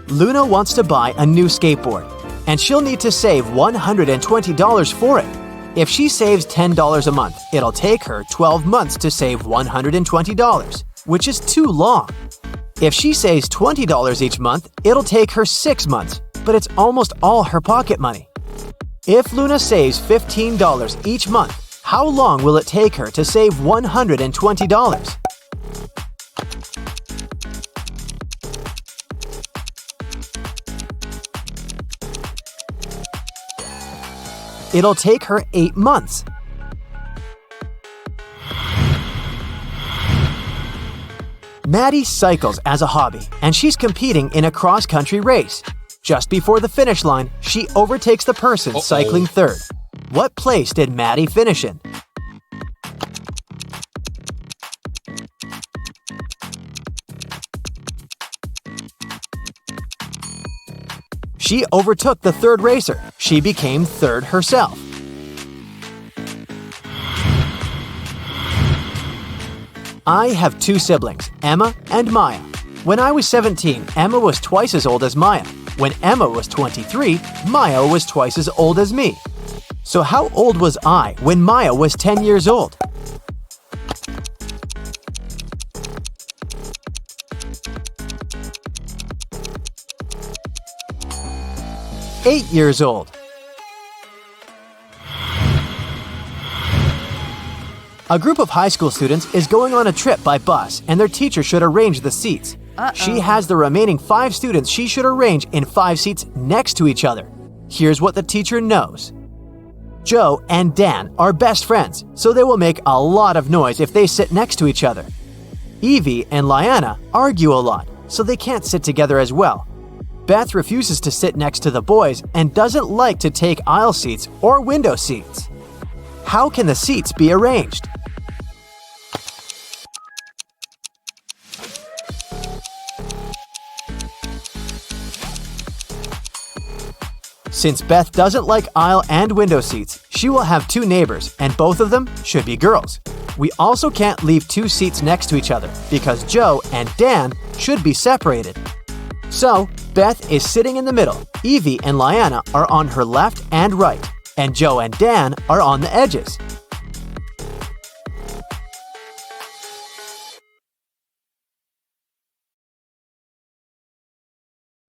Speaker 2: Luna wants to buy a new skateboard, and she'll need to save $120 for it. If she saves $10 a month, it'll take her 12 months to save $120, which is too long. If she saves $20 each month, it'll take her 6 months, but it's almost all her pocket money. If Luna saves $15 each month, how long will it take her to save $120? It'll take her 8 months. Maddie cycles as a hobby, and she's competing in a cross-country race. Just before the finish line, she overtakes the person cycling third. What place did Maddie finish in? She overtook the third racer. She became third herself. I have 2 siblings, Emma and Maya. When I was 17, Emma was twice as old as Maya. When Emma was 23, Maya was twice as old as me. So how old was I when Maya was 10 years old? 8 years old. A group of high school students is going on a trip by bus, and their teacher should arrange the seats. She has the remaining 5 students she should arrange in 5 seats next to each other. Here's what the teacher knows. Joe and Dan are best friends, so they will make a lot of noise if they sit next to each other. Evie and Liana argue a lot, so they can't sit together as well. Beth refuses to sit next to the boys and doesn't like to take aisle seats or window seats. How can the seats be arranged? Since Beth doesn't like aisle and window seats, she will have 2 neighbors, and both of them should be girls. We also can't leave 2 seats next to each other because Joe and Dan should be separated. So, Beth is sitting in the middle, Evie and Liana are on her left and right, and Joe and Dan are on the edges.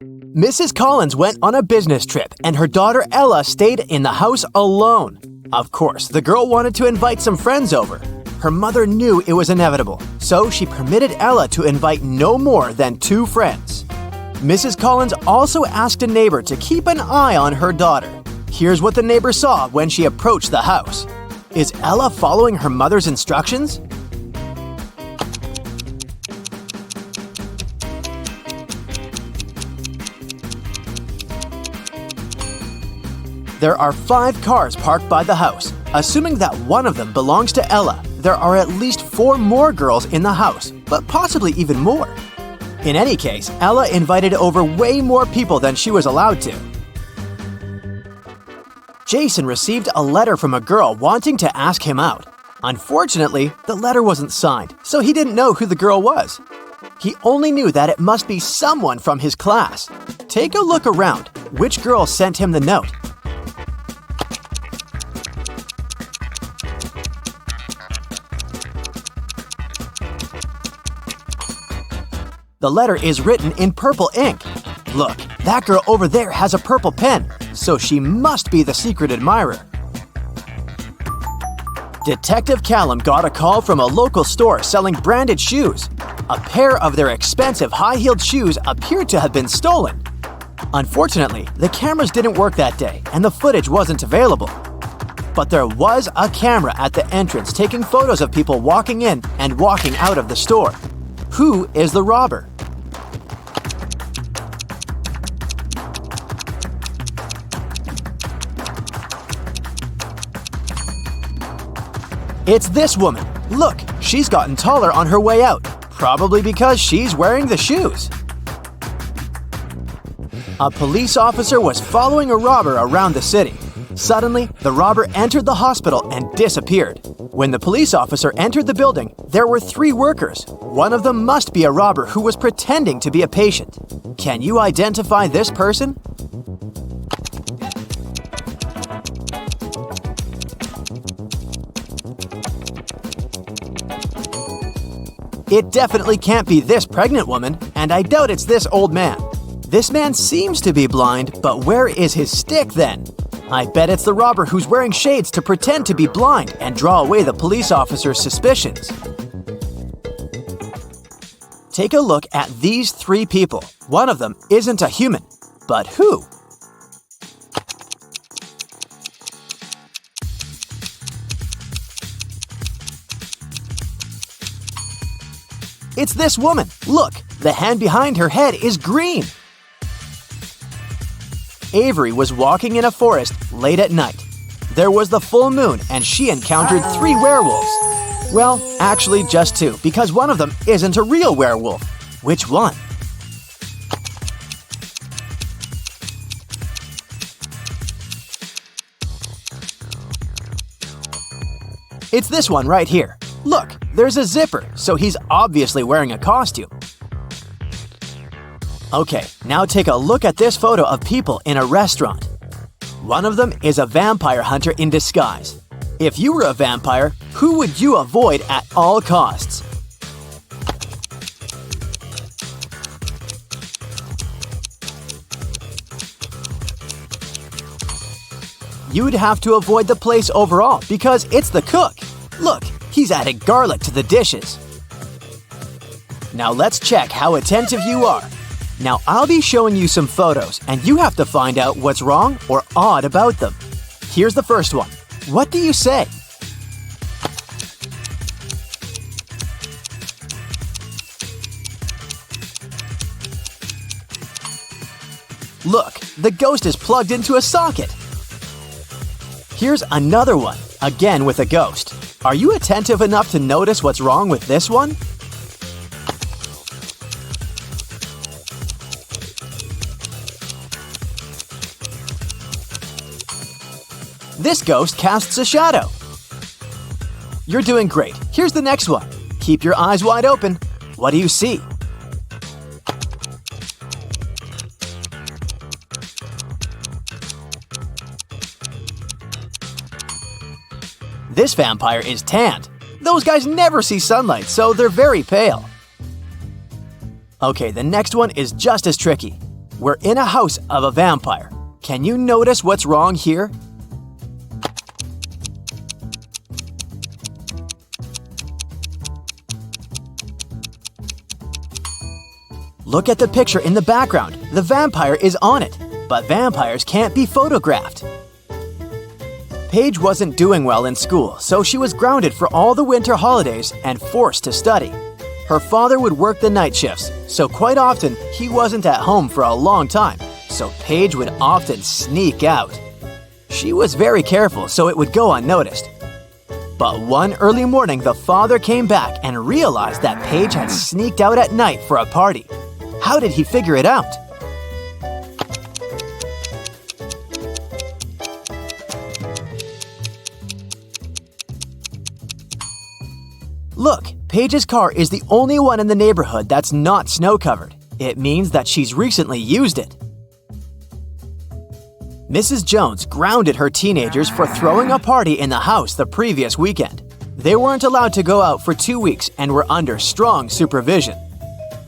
Speaker 2: Mrs. Collins went on a business trip and her daughter Ella stayed in the house alone. Of course, the girl wanted to invite some friends over. Her mother knew it was inevitable, so she permitted Ella to invite no more than 2 friends. Mrs. Collins also asked a neighbor to keep an eye on her daughter. Here's what the neighbor saw when she approached the house. Is Ella following her mother's instructions? There are 5 cars parked by the house. Assuming that one of them belongs to Ella, there are at least 4 more girls in the house, but possibly even more. In any case, Ella invited over way more people than she was allowed to. Jason received a letter from a girl wanting to ask him out. Unfortunately, the letter wasn't signed, so he didn't know who the girl was. He only knew that it must be someone from his class. Take a look around. Which girl sent him the note? The letter is written in purple ink. Look, that girl over there has a purple pen, so she must be the secret admirer. Detective Callum got a call from a local store selling branded shoes. A pair of their expensive high-heeled shoes appeared to have been stolen. Unfortunately, the cameras didn't work that day and the footage wasn't available. But there was a camera at the entrance taking photos of people walking in and walking out of the store. Who is the robber? It's this woman. Look, she's gotten taller on her way out, probably because she's wearing the shoes. A police officer was following a robber around the city. Suddenly, the robber entered the hospital and disappeared. When the police officer entered the building, there were 3 workers. One of them must be a robber who was pretending to be a patient. Can you identify this person? It definitely can't be this pregnant woman, and I doubt it's this old man. This man seems to be blind, but where is his stick then? I bet it's the robber who's wearing shades to pretend to be blind and draw away the police officer's suspicions. Take a look at these 3 people. One of them isn't a human, but who? It's this woman. Look, the hand behind her head is green. Avery was walking in a forest late at night. There was the full moon and she encountered 3 werewolves. Well, actually just 2, because one of them isn't a real werewolf. Which one? It's this one right here. Look, there's a zipper, so he's obviously wearing a costume. Okay, now take a look at this photo of people in a restaurant. One of them is a vampire hunter in disguise. If you were a vampire, who would you avoid at all costs? you'd have to avoid the place overall because it's the cook. Look, he's added garlic to the dishes. Now let's check how attentive you are. Now I'll be showing you some photos and you have to find out what's wrong or odd about them. Here's the first one. What do you say? Look, the ghost is plugged into a socket. Here's another one, again with a ghost. Are you attentive enough to notice what's wrong with this one? This ghost casts a shadow. You're doing great. Here's the next one. Keep your eyes wide open. What do you see? This vampire is tanned. Those guys never see sunlight, so they're very pale. Okay, the next one is just as tricky. We're in a house of a vampire. Can you notice what's wrong here? Look at the picture in the background. The vampire is on it, but vampires can't be photographed. Paige wasn't doing well in school, so she was grounded for all the winter holidays and forced to study. Her father would work the night shifts, so quite often he wasn't at home for a long time, so Paige would often sneak out. She was very careful, so it would go unnoticed. But one early morning, the father came back and realized that Paige had sneaked out at night for a party. How did he figure it out? Look, Paige's car is the only one in the neighborhood that's not snow-covered. It means that she's recently used it. Mrs. Jones grounded her teenagers for throwing a party in the house the previous weekend. They weren't allowed to go out for 2 weeks and were under strong supervision.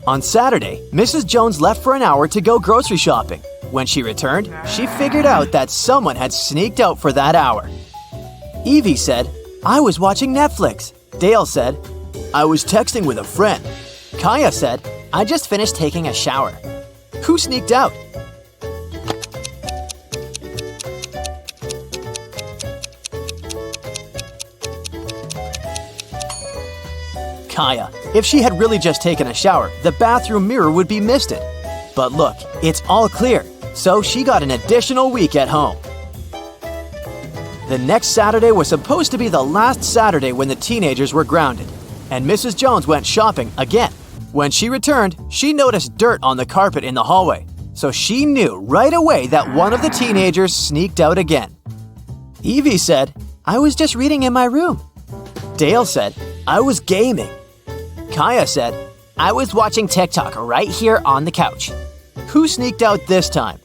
Speaker 2: On Saturday, Mrs. Jones left for an hour to go grocery shopping. When she returned, she figured out that someone had sneaked out for that hour. Evie said, "I was watching Netflix." Dale said, "I was texting with a friend." Kaya said, "I just finished taking a shower." Who sneaked out? Kaya. If she had really just taken a shower, the bathroom mirror would be misted. But look, it's all clear, so she got an additional week at home. The next Saturday was supposed to be the last Saturday when the teenagers were grounded, and Mrs. Jones went shopping again. When she returned, she noticed dirt on the carpet in the hallway, so she knew right away that one of the teenagers sneaked out again. Evie said, "I was just reading in my room." Dale said, "I was gaming." Kaya said, "I was watching TikTok right here on the couch." Who sneaked out this time?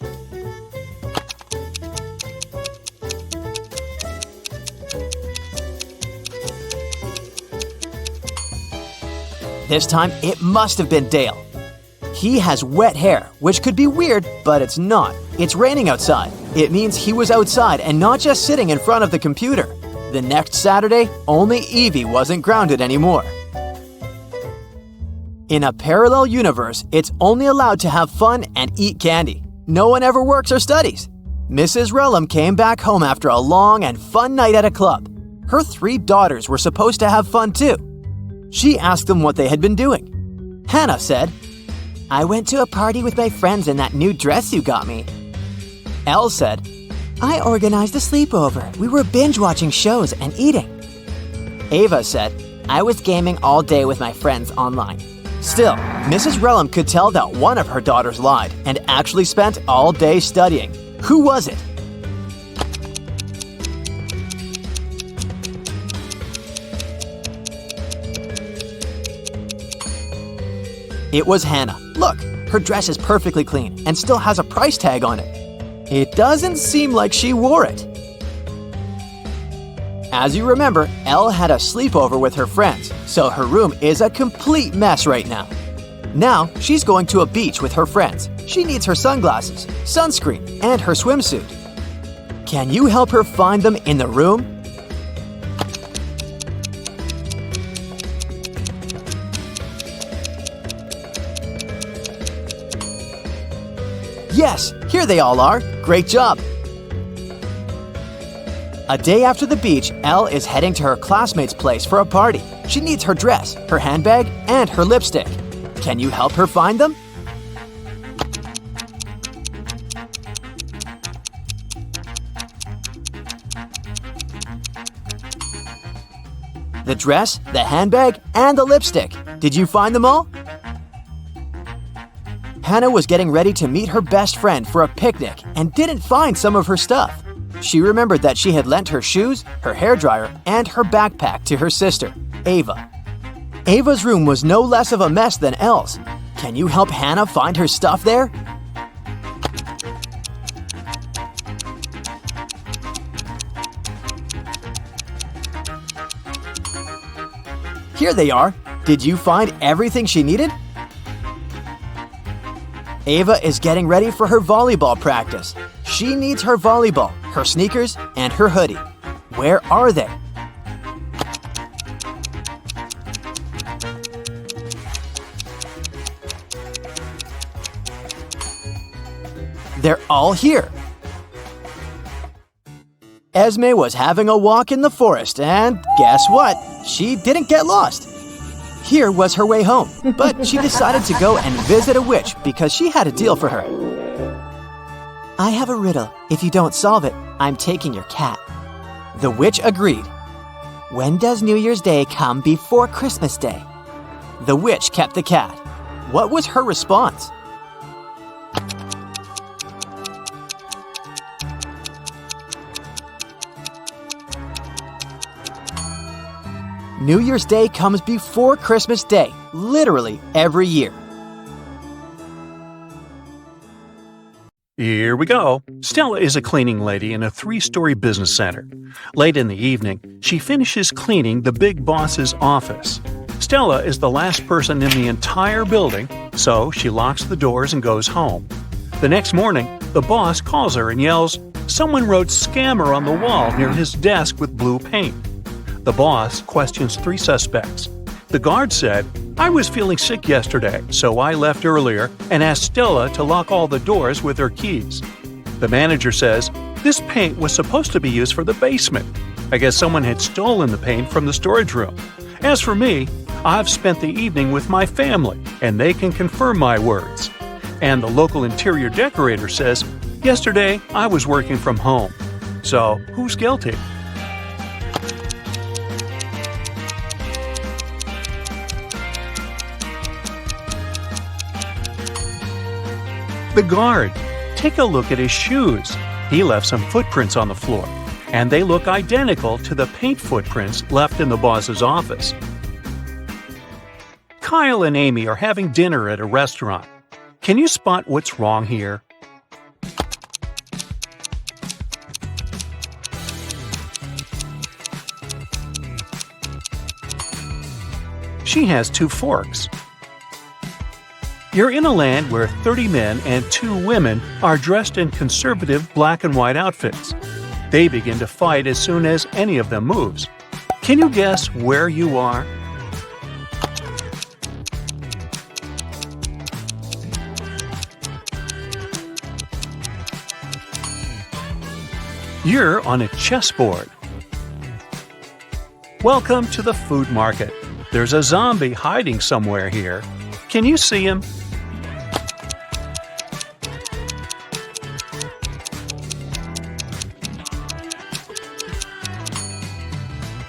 Speaker 2: This time, it must have been Dale. He has wet hair, which could be weird, but it's not. It's raining outside. It means he was outside and not just sitting in front of the computer. The next Saturday, only Evie wasn't grounded anymore. In a parallel universe, it's only allowed to have fun and eat candy. No one ever works or studies. Mrs. Relham came back home after a long and fun night at a club. Her 3 daughters were supposed to have fun too. She asked them what they had been doing. Hannah said, "I went to a party with my friends in that new dress you got me." Elle said, "I organized a sleepover. We were binge-watching shows and eating." Ava said, "I was gaming all day with my friends online." Still, Mrs. Relham could tell that one of her daughters lied and actually spent all day studying. Who was it? It was Hannah. Look, her dress is perfectly clean and still has a price tag on it. It doesn't seem like she wore it. As you remember, Elle had a sleepover with her friends, so her room is a complete mess right now. Now, she's going to a beach with her friends. She needs her sunglasses, sunscreen, and her swimsuit. Can you help her find them in the room? Yes, here they all are. Great job. A day after the beach, Elle is heading to her classmate's place for a party. She needs her dress, her handbag, and her lipstick. Can you help her find them? The dress, the handbag, and the lipstick. Did you find them all? Hannah was getting ready to meet her best friend for a picnic and didn't find some of her stuff. She remembered that she had lent her shoes, her hairdryer, and her backpack to her sister, Ava. Ava's room was no less of a mess than Elle's. Can you help Hannah find her stuff there? Here they are. Did you find everything she needed? Ava is getting ready for her volleyball practice. She needs her volleyball, her sneakers, and her hoodie. Where are they? They're all here. Esme was having a walk in the forest, and guess what? She didn't get lost. Here was her way home, but she decided to go and visit a witch because she had a deal for her. I have a riddle. If you don't solve it, I'm taking your cat. The witch agreed. When does New Year's Day come before Christmas Day? The witch kept the cat. What was her response? New Year's Day comes before Christmas Day, literally every year.
Speaker 1: Here we go. Stella is a cleaning lady in a 3-story business center. Late in the evening, she finishes cleaning the big boss's office. Stella is the last person in the entire building, so she locks the doors and goes home. The next morning, the boss calls her and yells, "Someone wrote scammer on the wall near his desk with blue paint." The boss questions 3 suspects. The guard said, "I was feeling sick yesterday, so I left earlier and asked Stella to lock all the doors with her keys." The manager says, "This paint was supposed to be used for the basement. I guess someone had stolen the paint from the storage room. As for me, I've spent the evening with my family, and they can confirm my words." And the local interior decorator says, "Yesterday, I was working from home. So, who's guilty?" The guard. Take a look at his shoes. He left some footprints on the floor, and they look identical to the paint footprints left in the boss's office. Kyle and Amy are having dinner at a restaurant. Can you spot what's wrong here? She has 2 forks. You're in a land where 30 men and 2 women are dressed in conservative black and white outfits. They begin to fight as soon as any of them moves. Can you guess where you are? You're on a chessboard. Welcome to the food market. There's a zombie hiding somewhere here. Can you see him?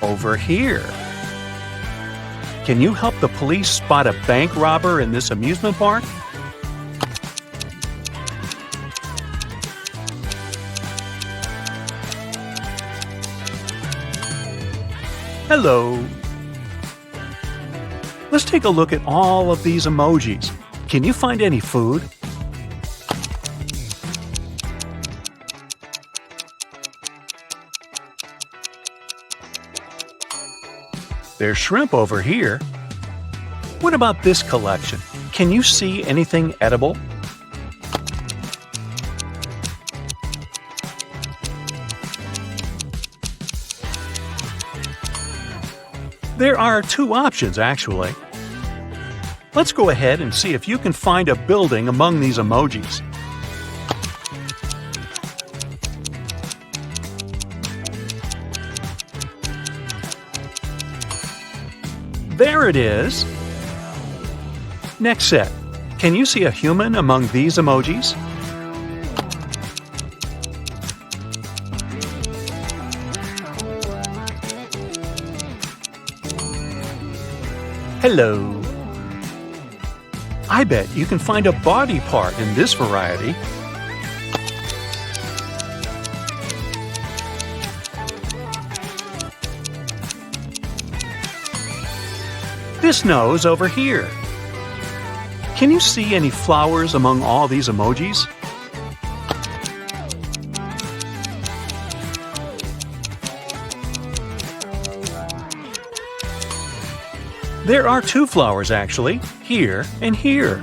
Speaker 1: Over here. Can you help the police spot a bank robber in this amusement park? Hello. Let's take a look at all of these emojis. Can you find any food? There's shrimp over here. What about this collection? Can you see anything edible? There are two options, actually. Let's go ahead and see if you can find a building among these emojis. There it is! Next set. Can you see a human among these emojis? Hello! I bet you can find a body part in this variety. This nose over here. Can you see any flowers among all these emojis? There are two flowers actually, here and here.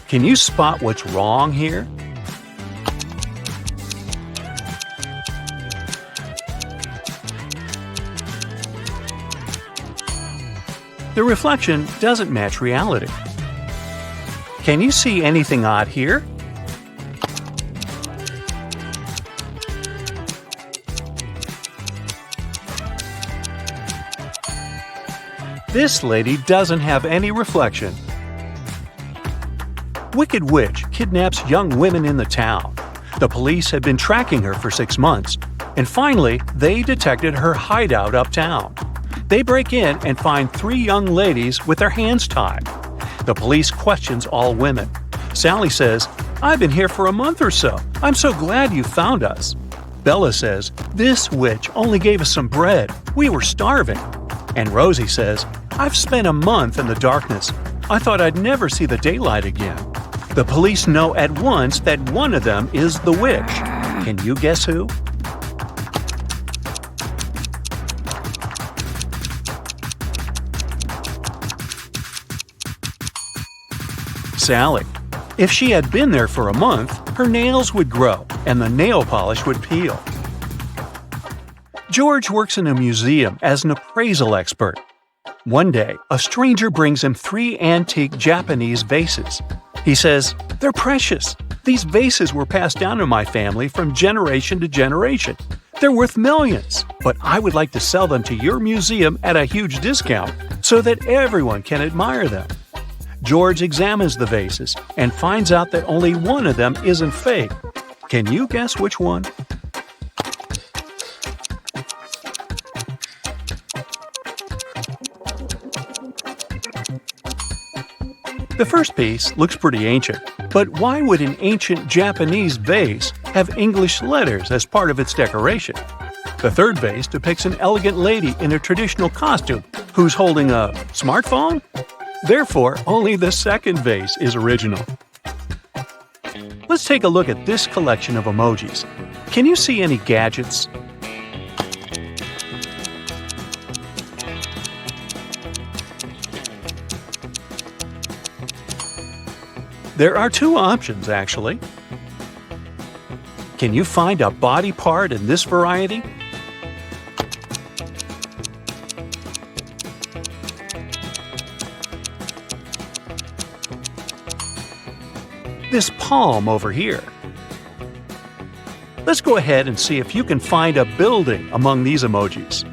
Speaker 1: Can you spot what's wrong here? The reflection doesn't match reality. Can you see anything odd here? This lady doesn't have any reflection. Wicked witch kidnaps young women in the town. The police had been tracking her for 6 months, and finally, they detected her hideout uptown. They break in and find 3 young ladies with their hands tied. The police questions all women. Sally says, "I've been here for a month or so. I'm so glad you found us." Bella says, "This witch only gave us some bread. We were starving." And Rosie says, "I've spent a month in the darkness. I thought I'd never see the daylight again." The police know at once that one of them is the witch. Can you guess who? Sally. If she had been there for a month, her nails would grow and the nail polish would peel. George works in a museum as an appraisal expert. One day, a stranger brings him 3 antique Japanese vases. He says, "They're precious. These vases were passed down in my family from generation to generation. They're worth millions, but I would like to sell them to your museum at a huge discount so that everyone can admire them." George examines the vases and finds out that only one of them isn't fake. Can you guess which one? The first piece looks pretty ancient, but why would an ancient Japanese vase have English letters as part of its decoration? The third vase depicts an elegant lady in a traditional costume who's holding a smartphone? Therefore, only the second vase is original. Let's take a look at this collection of emojis. Can you see any gadgets? There are two options, actually. Can you find a body part in this variety? This palm over here. Let's go ahead and see if you can find a building among these emojis.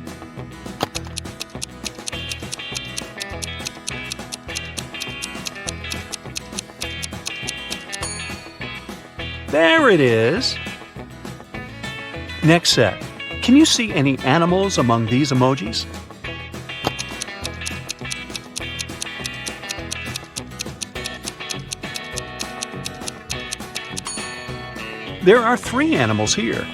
Speaker 1: There it is! Next set. Can you see any animals among these emojis? There are 3 animals here.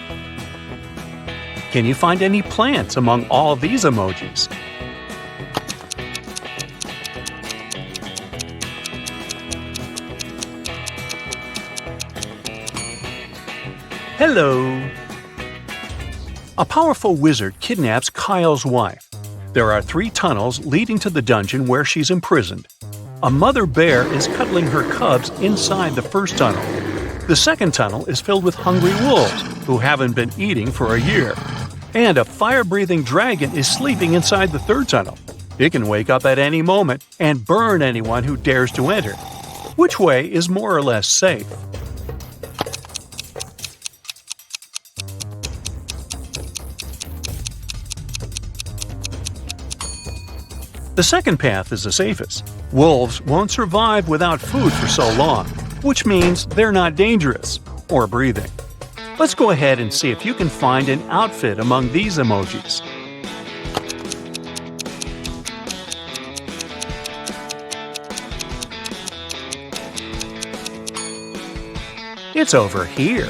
Speaker 1: Can you find any plants among all these emojis? Hello! A powerful wizard kidnaps Kyle's wife. There are 3 tunnels leading to the dungeon where she's imprisoned. A mother bear is cuddling her cubs inside the first tunnel. The second tunnel is filled with hungry wolves who haven't been eating for a year. And a fire-breathing dragon is sleeping inside the third tunnel. It can wake up at any moment and burn anyone who dares to enter. Which way is more or less safe? The second path is the safest. Wolves won't survive without food for so long, which means they're not dangerous or breathing. Let's go ahead and see if you can find an outfit among these emojis. It's over here.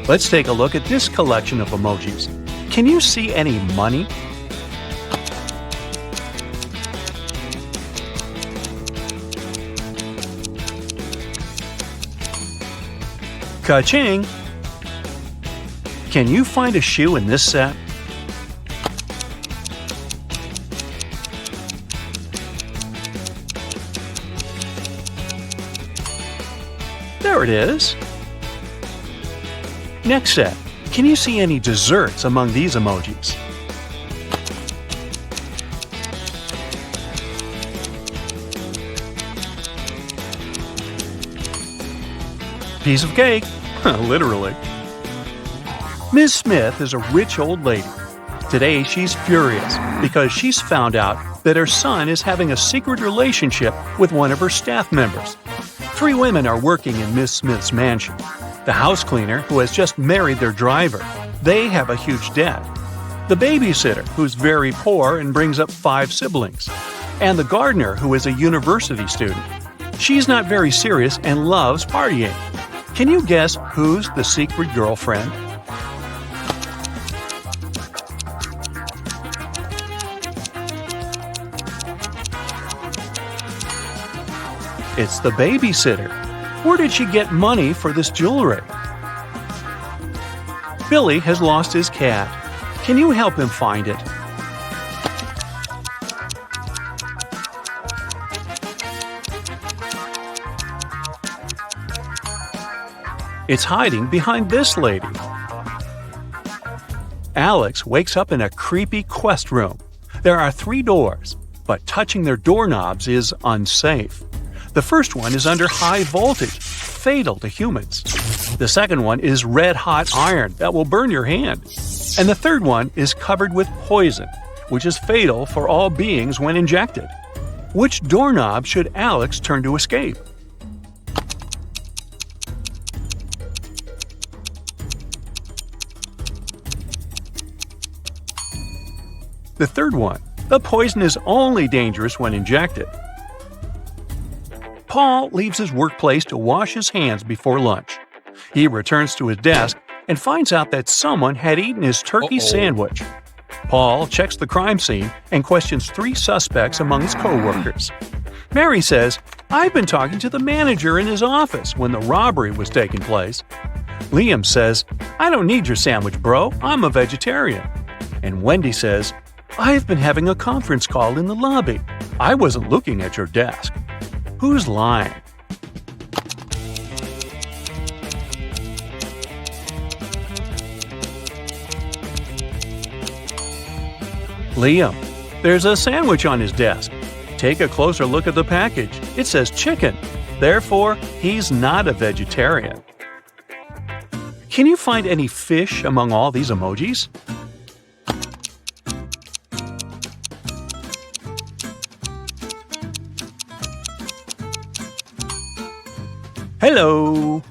Speaker 1: Let's take a look at this collection of emojis. Can you see any money? Ka-ching! Can you find a shoe in this set? There it is! Next set. Can you see any desserts among these emojis? Piece of cake! Literally. Ms. Smith is a rich old lady. Today she's furious because she's found out that her son is having a secret relationship with one of her staff members. 3 women are working in Miss Smith's mansion. The house cleaner, who has just married their driver, they have a huge debt. The babysitter, who's very poor and brings up 5 siblings. And the gardener, who is a university student. She's not very serious and loves partying. Can you guess who's the secret girlfriend? It's the babysitter. Where did she get money for this jewelry? Billy has lost his cat. Can you help him find it? It's hiding behind this lady. Alex wakes up in a creepy quest room. There are 3 doors, but touching their doorknobs is unsafe. The first one is under high voltage, fatal to humans. The second one is red-hot iron that will burn your hand. And the third one is covered with poison, which is fatal for all beings when injected. Which doorknob should Alex turn to escape? The third one. The poison is only dangerous when injected. Paul leaves his workplace to wash his hands before lunch. He returns to his desk and finds out that someone had eaten his turkey sandwich. Paul checks the crime scene and questions 3 suspects among his co-workers. Mary says, "I've been talking to the manager in his office when the robbery was taking place." Liam says, "I don't need your sandwich, bro. I'm a vegetarian." And Wendy says, "I've been having a conference call in the lobby. I wasn't looking at your desk." Who's lying? Liam. There's a sandwich on his desk. Take a closer look at the package. It says chicken. Therefore, he's not a vegetarian. Can you find any fish among all these emojis? Hello!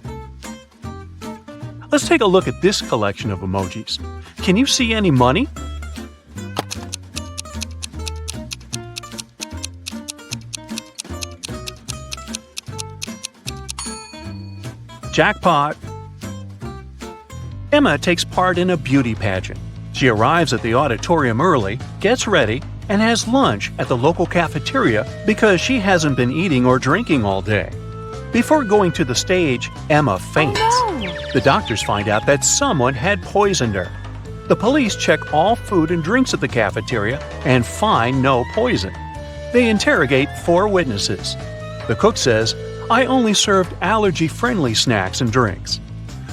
Speaker 1: Let's take a look at this collection of emojis. Can you see any money? Jackpot! Emma takes part in a beauty pageant. She arrives at the auditorium early, gets ready, and has lunch at the local cafeteria because she hasn't been eating or drinking all day. Before going to the stage, Emma faints.
Speaker 4: Oh, no.
Speaker 1: The doctors find out that someone had poisoned her. The police check all food and drinks at the cafeteria and find no poison. They interrogate 4 witnesses. The cook says, "I only served allergy-friendly snacks and drinks."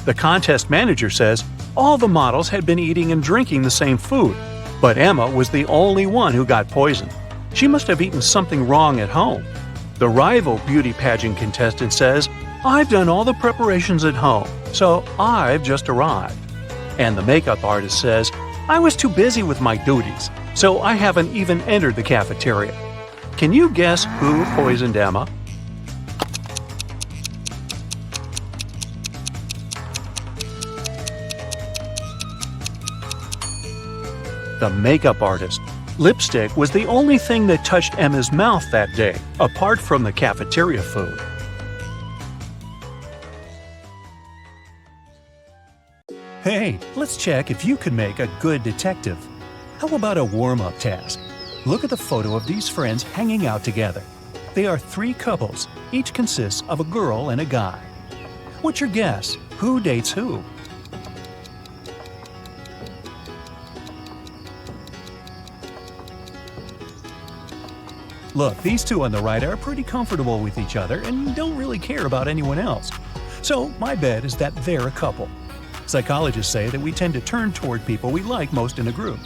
Speaker 1: The contest manager says all the models had been eating and drinking the same food, but Emma was the only one who got poisoned. She must have eaten something wrong at home. The rival beauty pageant contestant says, "I've done all the preparations at home, so I've just arrived." And the makeup artist says, "I was too busy with my duties, so I haven't even entered the cafeteria." Can you guess who poisoned Emma? The makeup artist. Lipstick was the only thing that touched Emma's mouth that day, apart from the cafeteria food. Hey, let's check if you can make a good detective. How about a warm-up task? Look at the photo of these friends hanging out together. They are 3 couples, each consists of a girl and a guy. What's your guess? Who dates who? Look, these two on the right are pretty comfortable with each other and don't really care about anyone else. So my bet is that they're a couple. Psychologists say that we tend to turn toward people we like most in a group.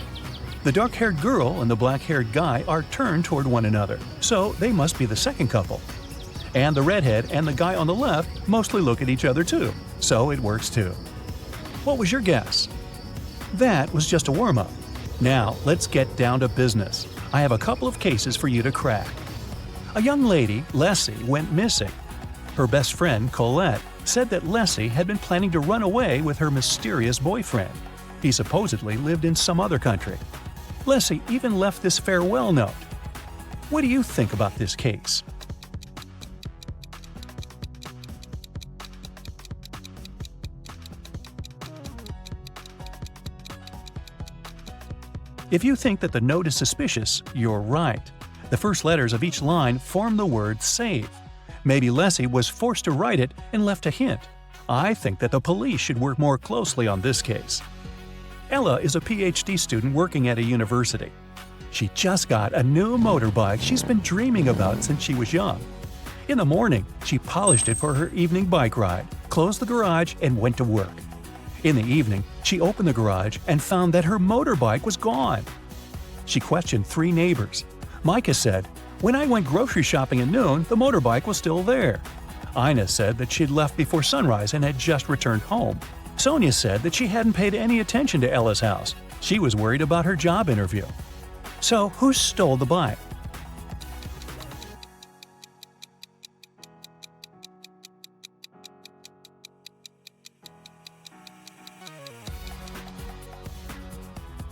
Speaker 1: The dark-haired girl and the black-haired guy are turned toward one another, so they must be the second couple. And the redhead and the guy on the left mostly look at each other too, so it works too. What was your guess? That was just a warm-up. Now, let's get down to business. I have a couple of cases for you to crack. A young lady, Leslie, went missing. Her best friend, Colette, said that Leslie had been planning to run away with her mysterious boyfriend. He supposedly lived in some other country. Leslie even left this farewell note. What do you think about this case? If you think that the note is suspicious, you're right. The first letters of each line form the word save. Maybe Leslie was forced to write it and left a hint. I think that the police should work more closely on this case. Ella is a PhD student working at a university. She just got a new motorbike she's been dreaming about since she was young. In the morning, she polished it for her evening bike ride, closed the garage, and went to work. In the evening, she opened the garage and found that her motorbike was gone. She questioned 3 neighbors. Micah said, "When I went grocery shopping at noon, the motorbike was still there." Ina said that she'd left before sunrise and had just returned home. Sonia said that she hadn't paid any attention to Ella's house. She was worried about her job interview. So, who stole the bike?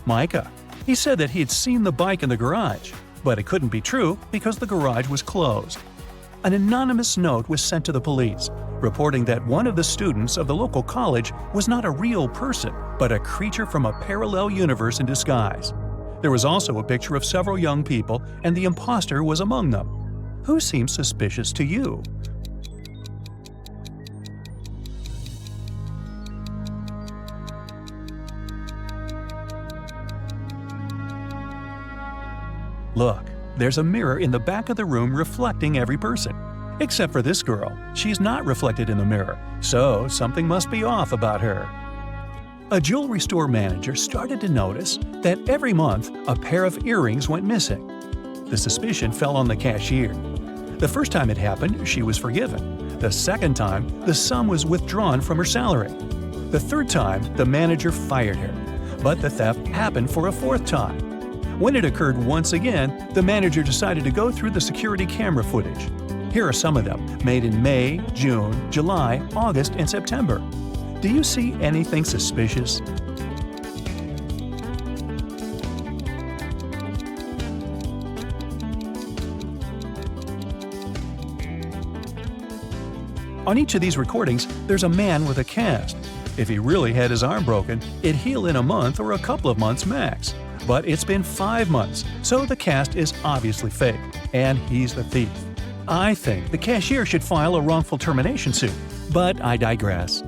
Speaker 1: Micah. He said that he had seen the bike in the garage, but it couldn't be true because the garage was closed. An anonymous note was sent to the police, reporting that one of the students of the local college was not a real person, but a creature from a parallel universe in disguise. There was also a picture of several young people, and the imposter was among them. Who seems suspicious to you? Look, there's a mirror in the back of the room reflecting every person. Except for this girl. She's not reflected in the mirror, so something must be off about her. A jewelry store manager started to notice that every month a pair of earrings went missing. The suspicion fell on the cashier. The first time it happened, she was forgiven. The second time, the sum was withdrawn from her salary. The third time, the manager fired her. But the theft happened for a fourth time. When it occurred once again, the manager decided to go through the security camera footage. Here are some of them, made in May, June, July, August, and September. Do you see anything suspicious? On each of these recordings, there's a man with a cast. If he really had his arm broken, it'd heal in a month or a couple of months max. But it's been 5 months, so the cast is obviously fake, and he's the thief. I think the cashier should file a wrongful termination suit, but I digress.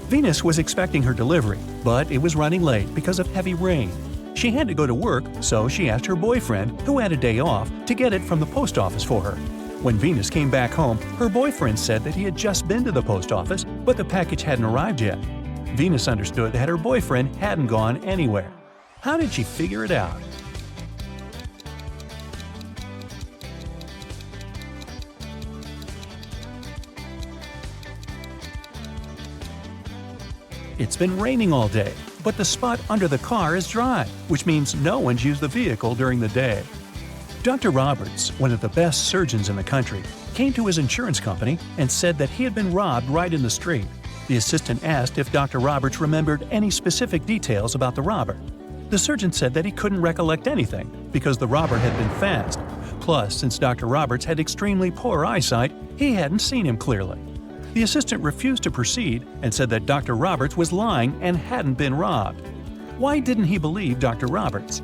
Speaker 1: Venus was expecting her delivery, but it was running late because of heavy rain. She had to go to work, so she asked her boyfriend, who had a day off, to get it from the post office for her. When Venus came back home, her boyfriend said that he had just been to the post office but the package hadn't arrived yet. Venus understood that her boyfriend hadn't gone anywhere. How did she figure it out? It's been raining all day, but the spot under the car is dry, which means no one's used the vehicle during the day. Dr. Roberts, one of the best surgeons in the country, came to his insurance company and said that he had been robbed right in the street. The assistant asked if Dr. Roberts remembered any specific details about the robber. The surgeon said that he couldn't recollect anything because the robber had been fast. Plus, since Dr. Roberts had extremely poor eyesight, he hadn't seen him clearly. The assistant refused to proceed and said that Dr. Roberts was lying and hadn't been robbed. Why didn't he believe Dr. Roberts?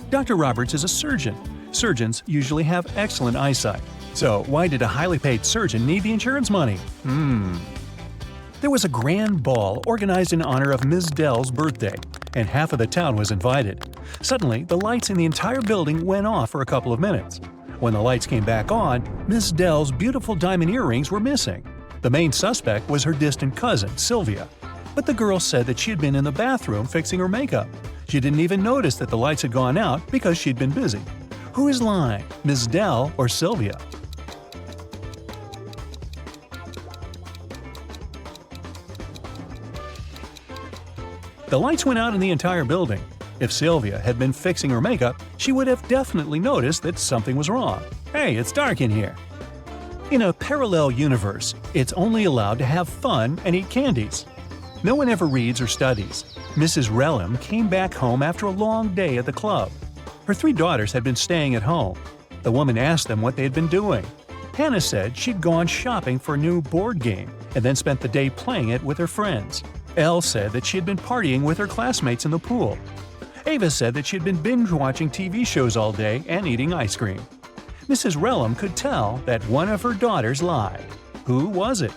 Speaker 1: Dr. Roberts is a surgeon. Surgeons usually have excellent eyesight. So why did a highly paid surgeon need the insurance money? There was a grand ball organized in honor of Ms. Dell's birthday, and half of the town was invited. Suddenly, the lights in the entire building went off for a couple of minutes. When the lights came back on, Ms. Dell's beautiful diamond earrings were missing. The main suspect was her distant cousin, Sylvia. But the girl said that she had been in the bathroom fixing her makeup. She didn't even notice that the lights had gone out because she'd been busy. Who is lying, Ms. Dell or Sylvia? The lights went out in the entire building. If Sylvia had been fixing her makeup, she would have definitely noticed that something was wrong. Hey, it's dark in here. In a parallel universe, it's only allowed to have fun and eat candies. No one ever reads or studies. Mrs. Relham came back home after a long day at the club. Her 3 daughters had been staying at home. The woman asked them what they had been doing. Hannah said she'd gone shopping for a new board game and then spent the day playing it with her friends. Elle said that she had been partying with her classmates in the pool. Ava said that she had been binge-watching TV shows all day and eating ice cream. Mrs. Relham could tell that one of her daughters lied. Who was it?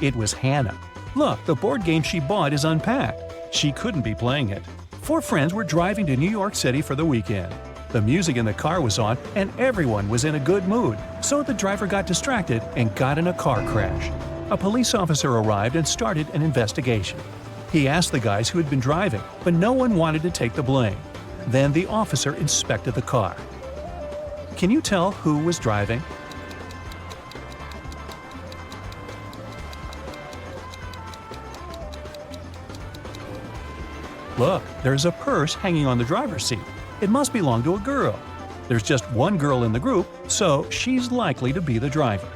Speaker 1: It was Hannah. Look, the board game she bought is unpacked. She couldn't be playing it. 4 friends were driving to New York City for the weekend. The music in the car was on and everyone was in a good mood, so the driver got distracted and got in a car crash. A police officer arrived and started an investigation. He asked the guys who had been driving, but no one wanted to take the blame. Then the officer inspected the car. Can you tell who was driving? Look, there's a purse hanging on the driver's seat. It must belong to a girl. There's just one girl in the group, so she's likely to be the driver.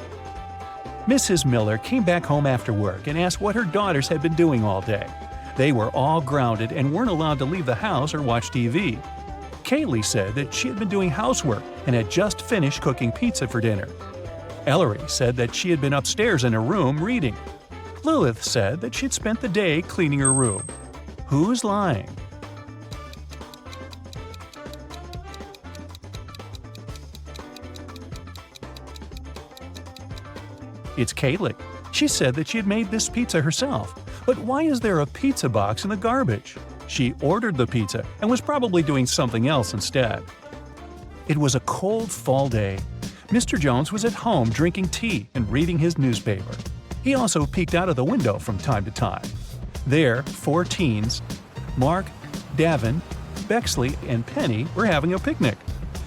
Speaker 1: Mrs. Miller came back home after work and asked what her daughters had been doing all day. They were all grounded and weren't allowed to leave the house or watch TV. Kaylee said that she had been doing housework and had just finished cooking pizza for dinner. Ellery said that she had been upstairs in her room reading. Lilith said that she'd spent the day cleaning her room. Who's lying? It's Kaylee. She said that she had made this pizza herself. But why is there a pizza box in the garbage? She ordered the pizza and was probably doing something else instead. It was a cold fall day. Mr. Jones was at home drinking tea and reading his newspaper. He also peeked out of the window from time to time. There, 4 teens, Mark, Davin, Bexley, and Penny were having a picnic.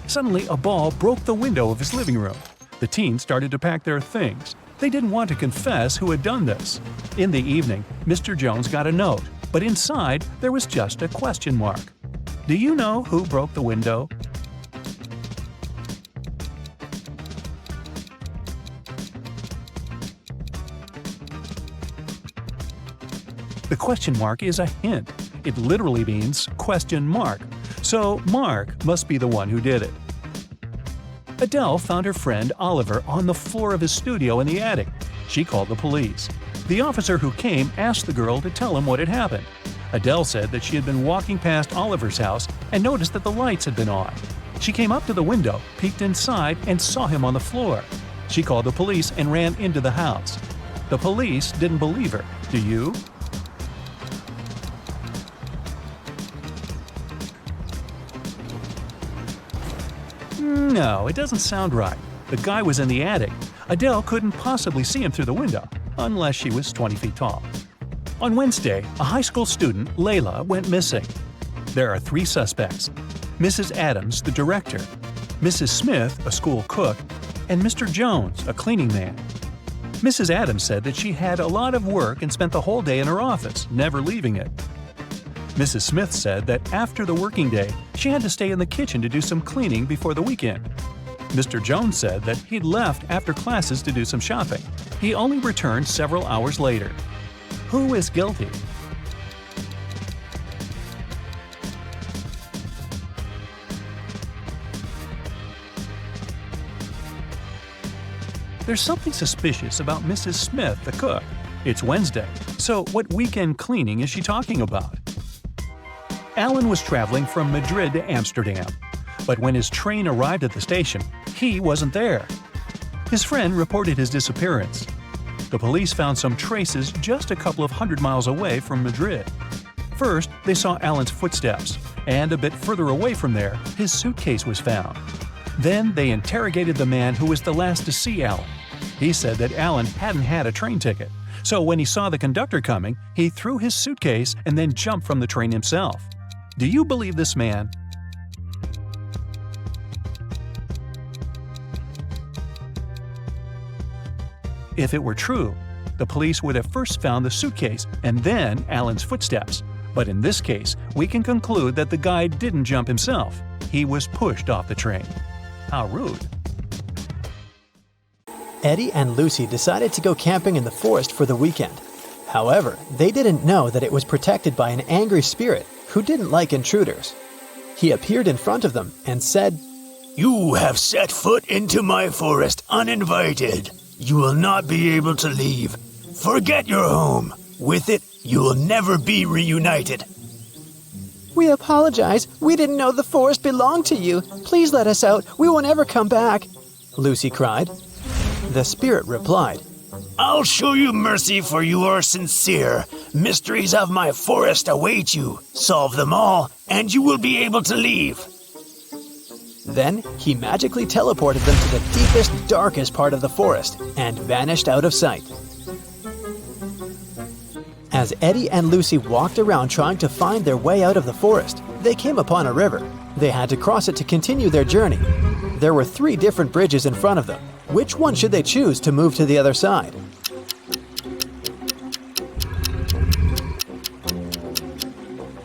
Speaker 1: Suddenly, a ball broke the window of his living room. The teens started to pack their things. They didn't want to confess who had done this. In the evening, Mr. Jones got a note, but inside there was just a question mark. Do you know who broke the window? The question mark is a hint. It literally means question mark. So Mark must be the one who did it. Adele found her friend Oliver on the floor of his studio in the attic. She called the police. The officer who came asked the girl to tell him what had happened. Adele said that she had been walking past Oliver's house and noticed that the lights had been on. She came up to the window, peeked inside, and saw him on the floor. She called the police and ran into the house. The police didn't believe her. Do you? No, it doesn't sound right. The guy was in the attic. Adele couldn't possibly see him through the window, unless she was 20 feet tall. On Wednesday, a high school student, Layla, went missing. There are 3 suspects: Mrs. Adams, the director, Mrs. Smith, a school cook, and Mr. Jones, a cleaning man. Mrs. Adams said that she had a lot of work and spent the whole day in her office, never leaving it. Mrs. Smith said that after the working day, she had to stay in the kitchen to do some cleaning before the weekend. Mr. Jones said that he'd left after classes to do some shopping. He only returned several hours later. Who is guilty? There's something suspicious about Mrs. Smith, the cook. It's Wednesday, so what weekend cleaning is she talking about? Alan was traveling from Madrid to Amsterdam, but when his train arrived at the station, he wasn't there. His friend reported his disappearance. The police found some traces just a couple of 100 miles away from Madrid. First, they saw Alan's footsteps, and a bit further away from there, his suitcase was found. Then they interrogated the man who was the last to see Alan. He said that Alan hadn't had a train ticket, so when he saw the conductor coming, he threw his suitcase and then jumped from the train himself. Do you believe this man? If it were true, the police would have first found the suitcase and then Alan's footsteps. But in this case, we can conclude that the guy didn't jump himself. He was pushed off the train. How rude.
Speaker 2: Eddie and Lucy decided to go camping in the forest for the weekend. However, they didn't know that it was protected by an angry spirit who didn't like intruders. He appeared in front of them and said,
Speaker 4: "You have set foot into my forest uninvited. You will not be able to leave. Forget your home. With it, you will never be reunited."
Speaker 2: "We apologize. We didn't know the forest belonged to you. Please let us out. We won't ever come back," Lucy cried. The spirit replied,
Speaker 4: "I'll show you mercy, for you are sincere. Mysteries of my forest await you. Solve them all, and you will be able to leave."
Speaker 2: Then he magically teleported them to the deepest, darkest part of the forest and vanished out of sight. As Eddie and Lucy walked around trying to find their way out of the forest, they came upon a river. They had to cross it to continue their journey. There were 3 different bridges in front of them. Which one should they choose to move to the other side?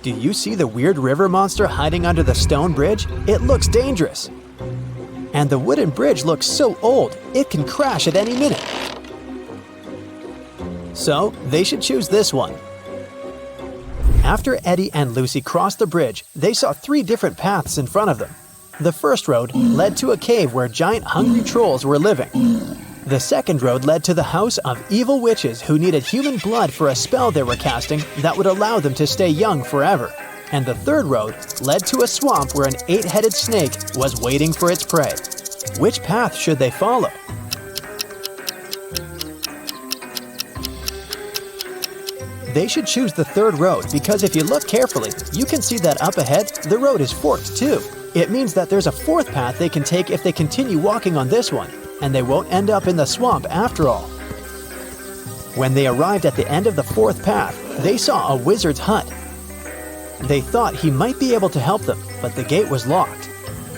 Speaker 2: Do you see the weird river monster hiding under the stone bridge? It looks dangerous. And the wooden bridge looks so old, it can crash at any minute. So, they should choose this one. After Eddie and Lucy crossed the bridge, they saw 3 different paths in front of them. The first road led to a cave where giant hungry trolls were living. The second road led to the house of evil witches who needed human blood for a spell they were casting that would allow them to stay young forever. And the third road led to a swamp where an 8-headed snake was waiting for its prey. Which path should they follow? They should choose the third road because if you look carefully, you can see that up ahead, the road is forked too. It means that there's a 4th path they can take if they continue walking on this one, and they won't end up in the swamp after all. When they arrived at the end of the 4th path, they saw a wizard's hut. They thought he might be able to help them, but the gate was locked.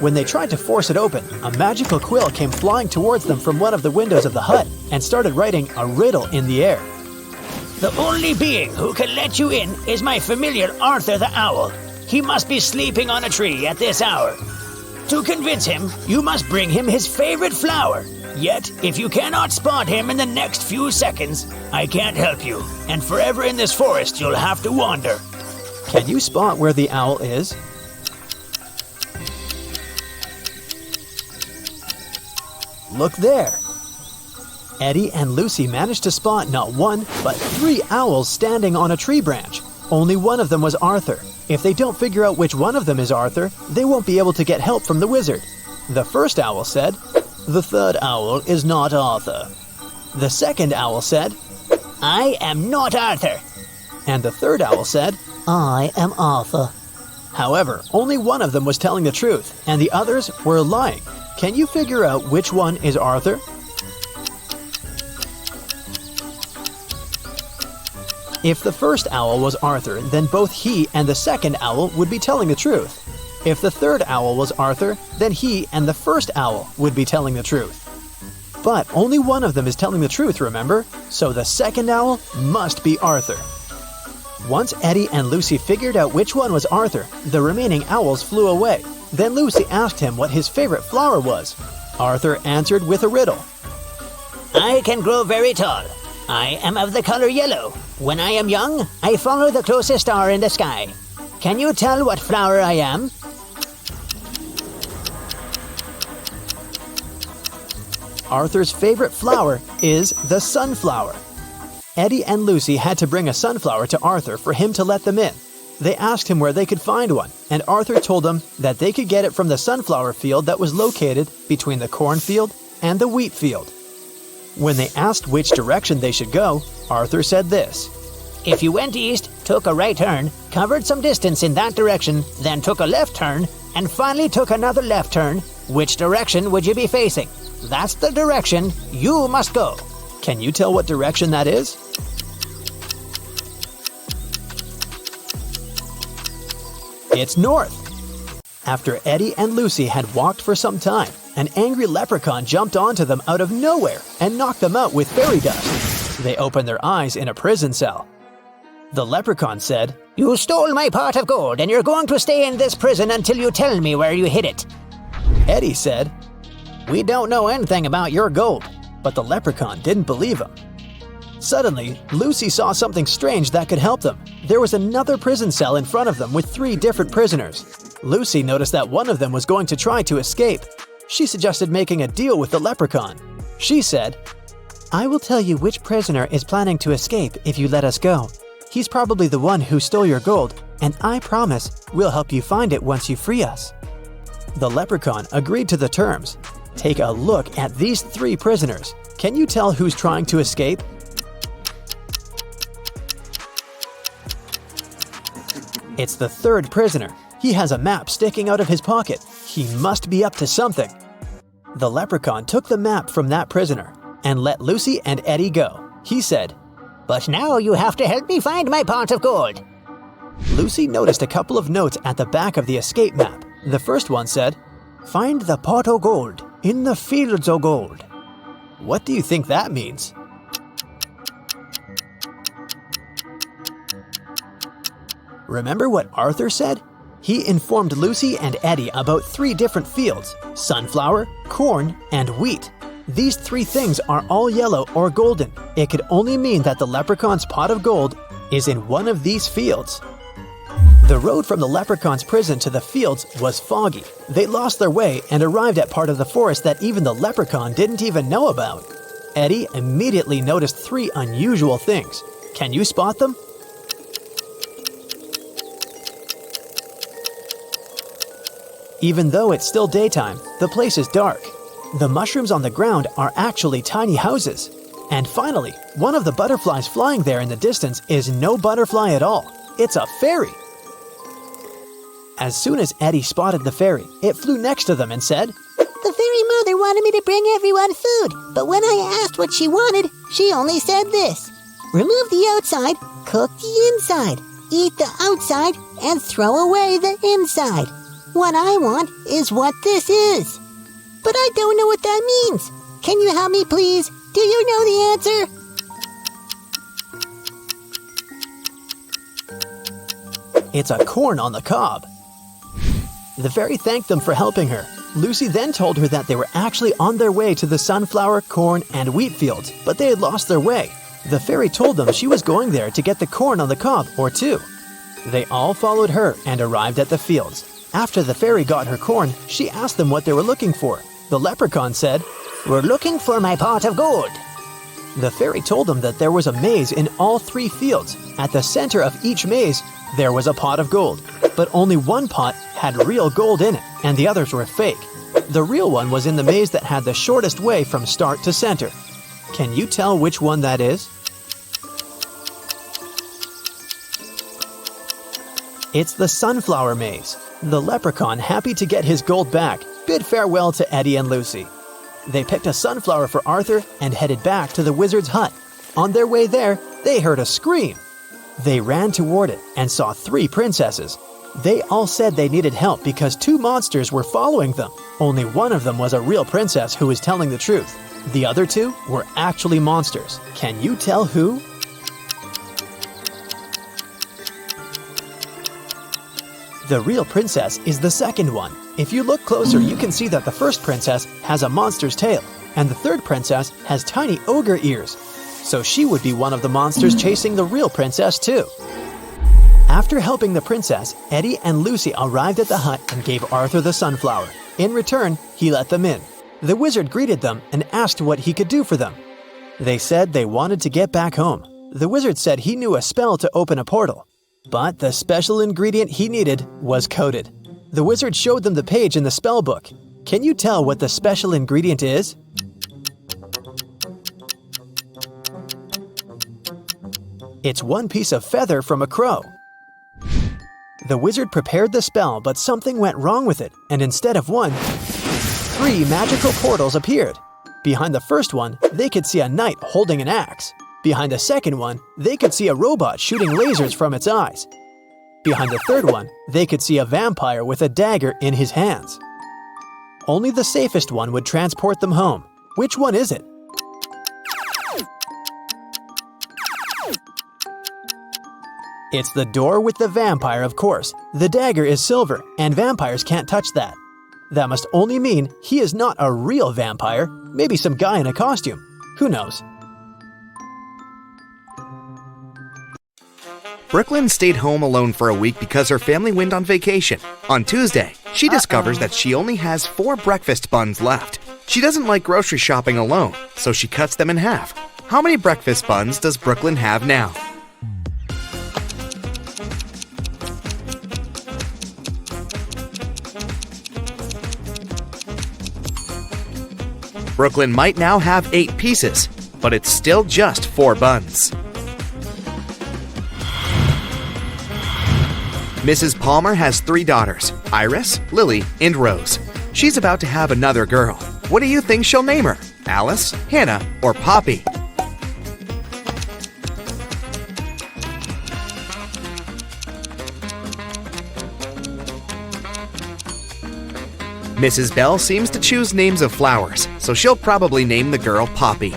Speaker 2: When they tried to force it open, a magical quill came flying towards them from one of the windows of the hut and started writing a riddle in the air.
Speaker 4: "The only being who can let you in is my familiar Arthur the Owl. He must be sleeping on a tree at this hour. To convince him, you must bring him his favorite flower. Yet, if you cannot spot him in the next few seconds, I can't help you, and forever in this forest you'll have to wander."
Speaker 2: Can you spot where the owl is? Look there. Eddie and Lucy managed to spot not 1, but 3 owls standing on a tree branch. Only one of them was Arthur. If they don't figure out which one of them is Arthur, they won't be able to get help from the wizard. The first owl said, "The third owl is not Arthur." The second owl said,
Speaker 4: I am not Arthur.
Speaker 2: and the third owl said,
Speaker 4: I am Arthur.
Speaker 2: However, only one of them was telling the truth, and the others were lying. Can you figure out which one is Arthur? If the first owl was Arthur, then both he and the second owl would be telling the truth. If the third owl was Arthur, then he and the first owl would be telling the truth. But only one of them is telling the truth, remember? So the second owl must be Arthur. Once Eddie and Lucy figured out which one was Arthur, the remaining owls flew away. Then Lucy asked him what his favorite flower was. Arthur answered with a riddle.
Speaker 4: I can grow very tall. I am of the color yellow. When I am young, I follow the closest star in the sky. Can you tell what flower I am?
Speaker 2: Arthur's favorite flower is the sunflower. Eddie and Lucy had to bring a sunflower to Arthur for him to let them in. They asked him where they could find one, and Arthur told them that they could get it from the sunflower field that was located between the cornfield and the wheat field. When they asked which direction they should go, Arthur said this.
Speaker 4: If you went east, took a right turn, covered some distance in that direction, then took a left turn, and finally took another left turn, which direction would you be facing? That's the direction you must go.
Speaker 2: Can you tell what direction that is? It's north. After Eddie and Lucy had walked for some time, an angry leprechaun jumped onto them out of nowhere and knocked them out with fairy dust. They opened their eyes in a prison cell. The leprechaun said,
Speaker 4: You stole my pot of gold and you're going to stay in this prison until you tell me where you hid it.
Speaker 2: Eddie said, We don't know anything about your gold, but the leprechaun didn't believe him. Suddenly, Lucy saw something strange that could help them. There was another prison cell in front of them with 3 different prisoners. Lucy noticed that one of them was going to try to escape. She suggested making a deal with the leprechaun. She said, I will tell you which prisoner is planning to escape if you let us go. He's probably the one who stole your gold, and I promise we'll help you find it once you free us. The leprechaun agreed to the terms. Take a look at these 3 prisoners. Can you tell who's trying to escape? It's the 3rd prisoner. He has a map sticking out of his pocket. He must be up to something. The leprechaun took the map from that prisoner and let Lucy and Eddie go. He said,
Speaker 4: But now you have to help me find my pot of gold.
Speaker 2: Lucy noticed a couple of notes at the back of the escape map. The first one said, Find the pot of gold in the fields of gold. What do you think that means? Remember what Arthur said? He informed Lucy and Eddie about 3 different fields: sunflower, corn, and wheat. These 3 things are all yellow or golden. It could only mean that the leprechaun's pot of gold is in one of these fields. The road from the leprechaun's prison to the fields was foggy. They lost their way and arrived at part of the forest that even the leprechaun didn't even know about. Eddie immediately noticed 3 unusual things. Can you spot them? Even though it's still daytime, the place is dark. The mushrooms on the ground are actually tiny houses. And finally, one of the butterflies flying there in the distance is no butterfly at all. It's a fairy. As soon as Eddie spotted the fairy, it flew next to them and said,
Speaker 5: The fairy mother wanted me to bring everyone food, but when I asked what she wanted, she only said this. Remove the outside, cook the inside, eat the outside, and throw away the inside. What I want is what this is. But I don't know what that means. Can you help me, please? Do you know the answer?
Speaker 2: It's a corn on the cob. The fairy thanked them for helping her. Lucy then told her that they were actually on their way to the sunflower, corn, and wheat fields, but they had lost their way. The fairy told them she was going there to get the corn on the cob, or 2. They all followed her and arrived at the fields. After the fairy got her corn, she asked them what they were looking for. The leprechaun said,
Speaker 4: We're looking for my pot of gold.
Speaker 2: The fairy told them that there was a maze in all 3 fields. At the center of each maze, There was a pot of gold, but only one pot had real gold in it, and the others were fake. The real one was in the maze that had the shortest way from start to center. Can you tell which one that is? It's the sunflower maze. The leprechaun, happy to get his gold back, bid farewell to Eddie and Lucy. They picked a sunflower for Arthur and headed back to the wizard's hut. On their way there, they heard a scream. They ran toward it and saw 3 princesses. They all said they needed help because 2 monsters were following them. Only one of them was a real princess who was telling the truth. The other 2 were actually monsters. Can you tell who? The real princess is the second one. If you look closer, you can see that the first princess has a monster's tail, and the third princess has tiny ogre ears. So she would be one of the monsters chasing the real princess too. After helping the princess, Eddie and Lucy arrived at the hut and gave Arthur the sunflower. In return, he let them in. The wizard greeted them and asked what he could do for them. They said they wanted to get back home. The wizard said he knew a spell to open a portal, but the special ingredient he needed was coded. The wizard showed them the page in the spell book. Can you tell what the special ingredient is? It's one piece of feather from a crow. The wizard prepared the spell, but something went wrong with it, and instead of 1, 3 magical portals appeared. Behind the first one, they could see a knight holding an axe. Behind the second one, they could see a robot shooting lasers from its eyes. Behind the third one, they could see a vampire with a dagger in his hands. Only the safest one would transport them home. Which one is it? It's the door with the vampire, of course. The dagger is silver, and vampires can't touch that. That must only mean he is not a real vampire, maybe some guy in a costume. Who knows?
Speaker 3: Brooklyn stayed home alone for a week because her family went on vacation. On Tuesday, she discovers that she only has 4 breakfast buns left. She doesn't like grocery shopping alone, so she cuts them in half. How many breakfast buns does Brooklyn have now? Brooklyn might now have 8 pieces, but it's still just 4 buns. Mrs. Palmer has 3 daughters, Iris, Lily, and Rose. She's about to have another girl. What do you think she'll name her? Alice, Hannah, or Poppy? Mrs. Bell seems to choose names of flowers, so she'll probably name the girl Poppy.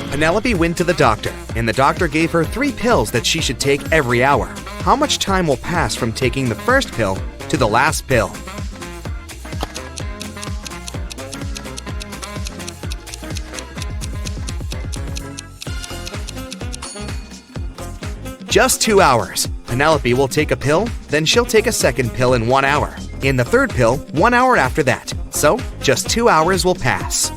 Speaker 3: Penelope went to the doctor, and the doctor gave her 3 pills that she should take every hour. How much time will pass from taking the first pill to the last pill? Just 2 hours. Penelope will take a pill, then she'll take a second pill in 1 hour, and the third pill 1 hour after that. So, just 2 hours will pass.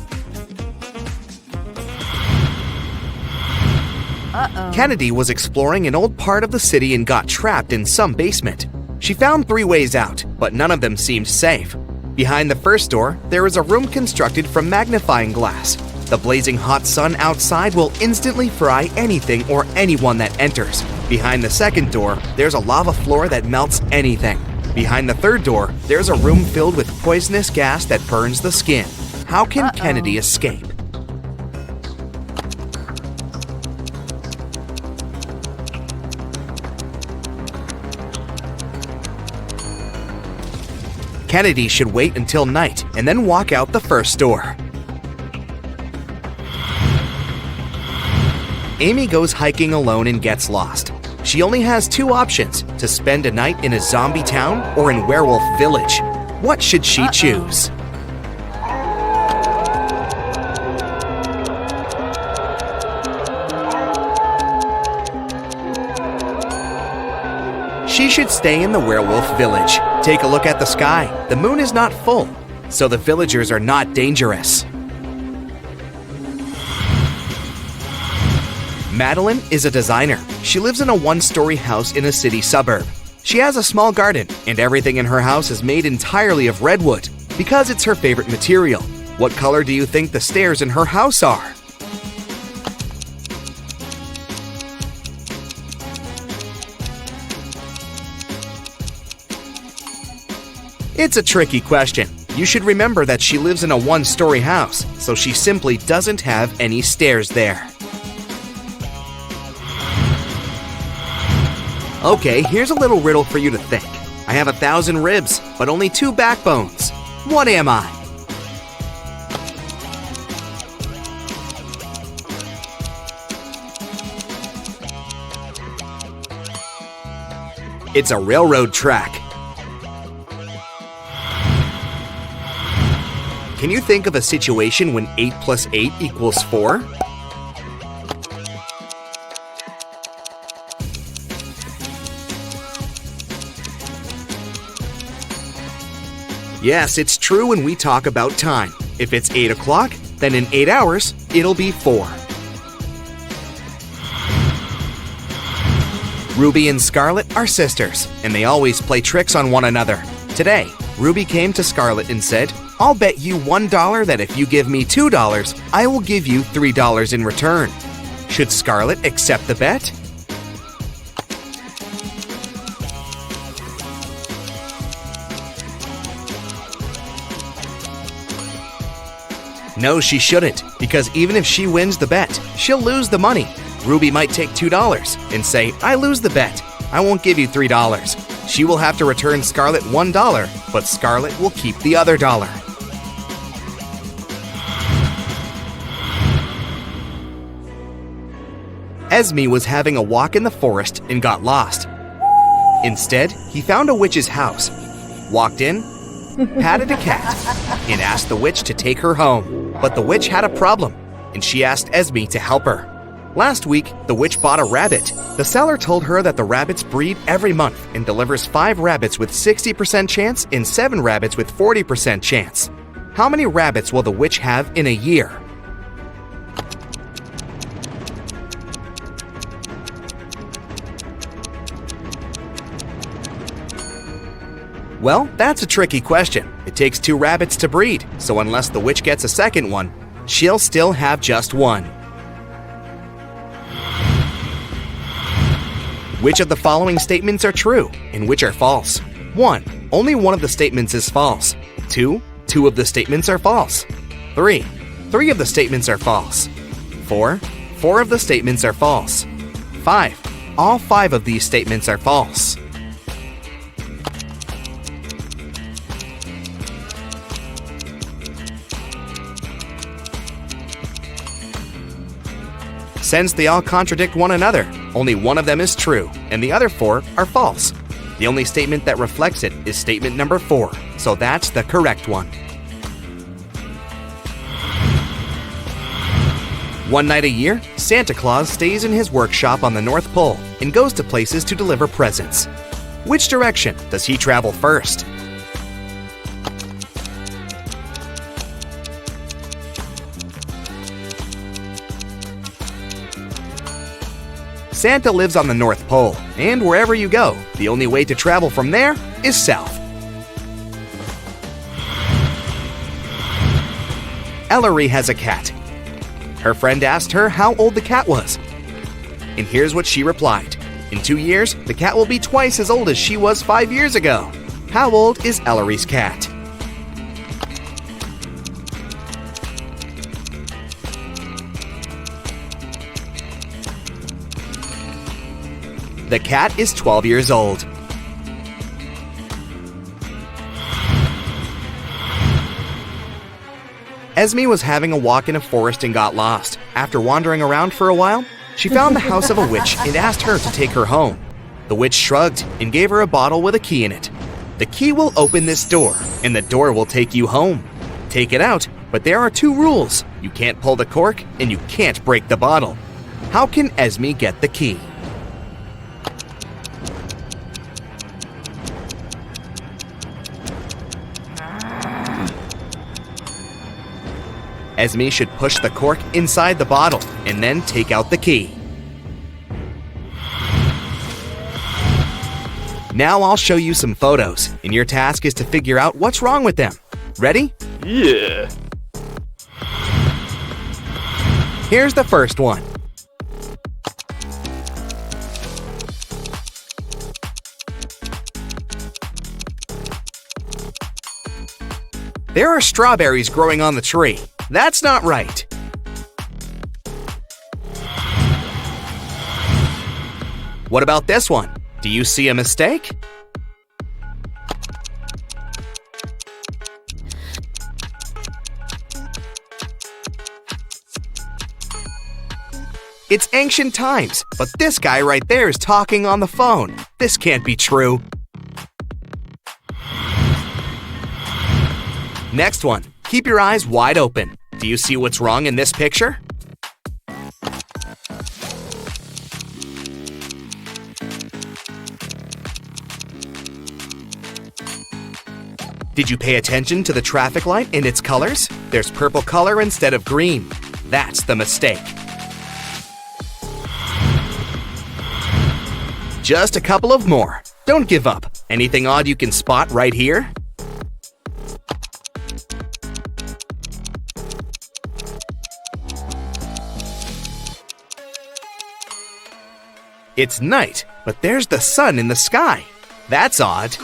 Speaker 3: Kennedy was exploring an old part of the city and got trapped in some basement. She found 3 ways out, but none of them seemed safe. Behind the first door, there is a room constructed from magnifying glass. The blazing hot sun outside will instantly fry anything or anyone that enters. Behind the second door, there's a lava floor that melts anything. Behind the third door, there's a room filled with poisonous gas that burns the skin. How can Kennedy escape? Kennedy should wait until night and then walk out the first door. Amy goes hiking alone and gets lost. She only has 2 options: to spend a night in a zombie town or in Werewolf Village. What should she choose? She should stay in the Werewolf Village. Take a look at the sky. The moon is not full, so the villagers are not dangerous. Madeline is a designer. She lives in a one-story house in a city suburb. She has a small garden, and everything in her house is made entirely of redwood because it's her favorite material. What color do you think the stairs in her house are? It's a tricky question. You should remember that she lives in a one-story house, so she simply doesn't have any stairs there. Okay, here's a little riddle for you to think. I have 1,000 ribs, but only 2 backbones. What am I? It's a railroad track. Can you think of a situation when 8 plus 8 equals 4? Yes, it's true when we talk about time. If it's 8 o'clock, then in 8 hours, it'll be 4. Ruby and Scarlet are sisters, and they always play tricks on one another. Today, Ruby came to Scarlet and said, "I'll bet you $1 that if you give me $2, I will give you $3 in return." Should Scarlet accept the bet? No, she shouldn't, because even if she wins the bet, she'll lose the money. Ruby might take $2 and say, "I lose the bet. I won't give you $3. She will have to return Scarlet $1, but Scarlet will keep the other dollar. Esme was having a walk in the forest and got lost. Instead, he found a witch's house, walked in, patted a cat, and asked the witch to take her home. But the witch had a problem, and she asked Esme to help her. Last week, the witch bought a rabbit. The seller told her that the rabbits breed every month and delivers 5 rabbits with 60% chance and 7 rabbits with 40% chance. How many rabbits will the witch have in a year? Well, that's a tricky question. It takes 2 rabbits to breed, so unless the witch gets a second one, she'll still have just 1. Which of the following statements are true and which are false? 1. Only one of the statements is false. 2. 2 of the statements are false. 3. 3 of the statements are false. 4. 4 of the statements are false. 5. All 5 of these statements are false. Since they all contradict one another, only one of them is true, and the other 4 are false. The only statement that reflects it is statement number 4, so that's the correct one. One night a year, Santa Claus stays in his workshop on the North Pole and goes to places to deliver presents. Which direction does he travel first? Santa lives on the North Pole, and wherever you go, the only way to travel from there is south. Ellery has a cat. Her friend asked her how old the cat was. And here's what she replied. In 2 years, the cat will be twice as old as she was 5 years ago. How old is Ellery's cat? The cat is 12 years old. Esme was having a walk in a forest and got lost. After wandering around for a while, she found the house of a witch and asked her to take her home. The witch shrugged and gave her a bottle with a key in it. The key will open this door, and the door will take you home. Take it out, but there are 2 rules. You can't pull the cork, and you can't break the bottle. How can Esme get the key? Esme should push the cork inside the bottle and then take out the key. Now I'll show you some photos, and your task is to figure out what's wrong with them. Ready?
Speaker 6: Yeah.
Speaker 3: Here's the first one. There are strawberries growing on the tree. That's not right. What about this one? Do you see a mistake? It's ancient times, but this guy right there is talking on the phone. This can't be true. Next one. Keep your eyes wide open. Do you see what's wrong in this picture? Did you pay attention to the traffic light and its colors? There's purple color instead of green. That's the mistake. Just a couple of more. Don't give up. Anything odd you can spot right here? It's night, but there's the sun in the sky. That's odd.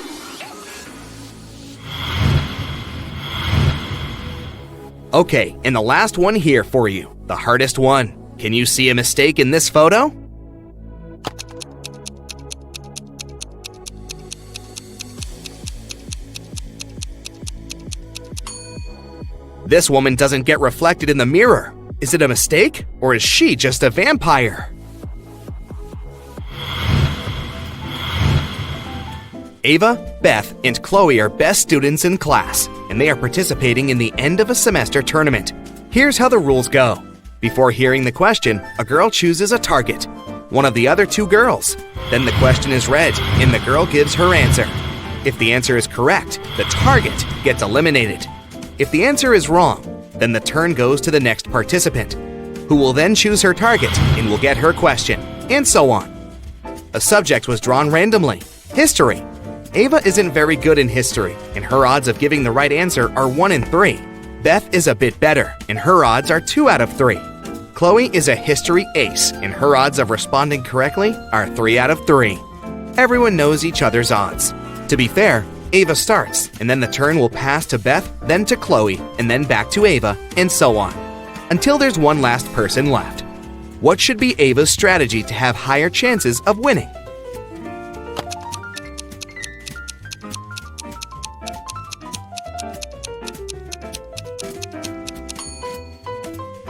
Speaker 3: Okay, and the last one here for you, the hardest one. Can you see a mistake in this photo? This woman doesn't get reflected in the mirror. Is it a mistake, or is she just a vampire? Ava, Beth, and Chloe are best students in class, and they are participating in the end of a semester tournament. Here's how the rules go. Before hearing the question, a girl chooses a target, one of the other two girls. Then the question is read, and the girl gives her answer. If the answer is correct, the target gets eliminated. If the answer is wrong, then the turn goes to the next participant, who will then choose her target and will get her question, and so on. A subject was drawn randomly. History. Ava isn't very good in history, and her odds of giving the right answer are 1 in 3. Beth is a bit better, and her odds are 2 out of 3. Chloe is a history ace, and her odds of responding correctly are 3 out of 3. Everyone knows each other's odds. To be fair, Ava starts, and then the turn will pass to Beth, then to Chloe, and then back to Ava, and so on, until there's one last person left. What should be Ava's strategy to have higher chances of winning?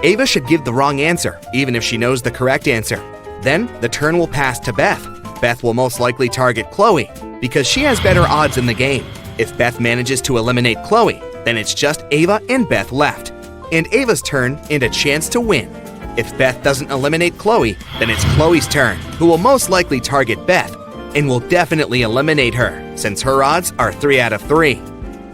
Speaker 3: Ava should give the wrong answer, even if she knows the correct answer. Then, the turn will pass to Beth. Beth will most likely target Chloe, because she has better odds in the game. If Beth manages to eliminate Chloe, then it's just Ava and Beth left, and Ava's turn and a chance to win. If Beth doesn't eliminate Chloe, then it's Chloe's turn, who will most likely target Beth, and will definitely eliminate her, since her odds are 3 out of 3.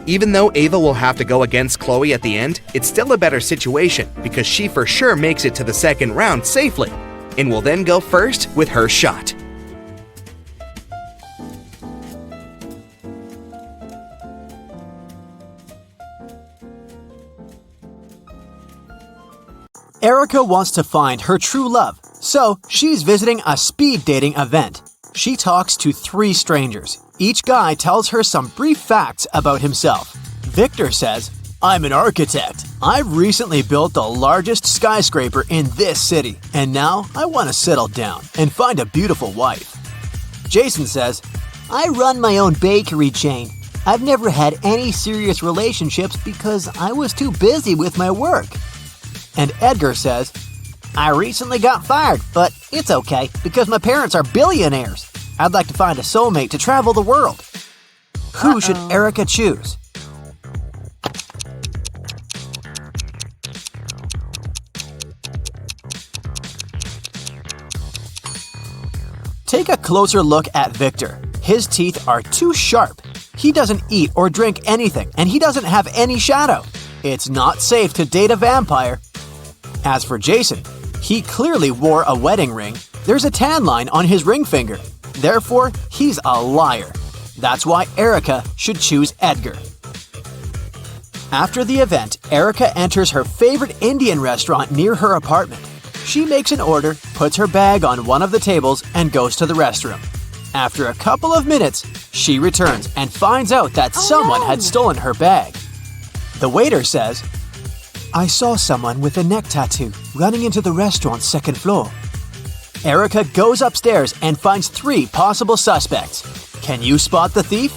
Speaker 3: Even though Ava will have to go against Chloe at the end, it's still a better situation because she for sure makes it to the second round safely, and will then go first with her shot.
Speaker 2: Erica wants to find her true love, so she's visiting a speed dating event. She talks to 3 strangers. Each guy tells her some brief facts about himself. Victor says, "I'm an architect. I've recently built the largest skyscraper in this city, and now I want to settle down and find a beautiful wife." Jason says,
Speaker 5: I run my own bakery chain. I've never had any serious relationships because I was too busy with my work.
Speaker 2: and Edgar says,
Speaker 5: I recently got fired, but it's okay because my parents are billionaires. I'd like to find a soulmate to travel the world.
Speaker 2: Who should Erica choose? Take a closer look at Victor. His teeth are too sharp. He doesn't eat or drink anything, and he doesn't have any shadow. It's not safe to date a vampire. As for Jason, he clearly wore a wedding ring. There's a tan line on his ring finger. Therefore, he's a liar. That's why Erica should choose Edgar. After the event, Erica enters her favorite Indian restaurant near her apartment. She makes an order, puts her bag on one of the tables, and goes to the restroom. After a couple of minutes, she returns and finds out that someone had stolen her bag. The waiter says, "I saw someone with a neck tattoo running into the restaurant's second floor." Erica goes upstairs and finds 3 possible suspects. Can you spot the thief?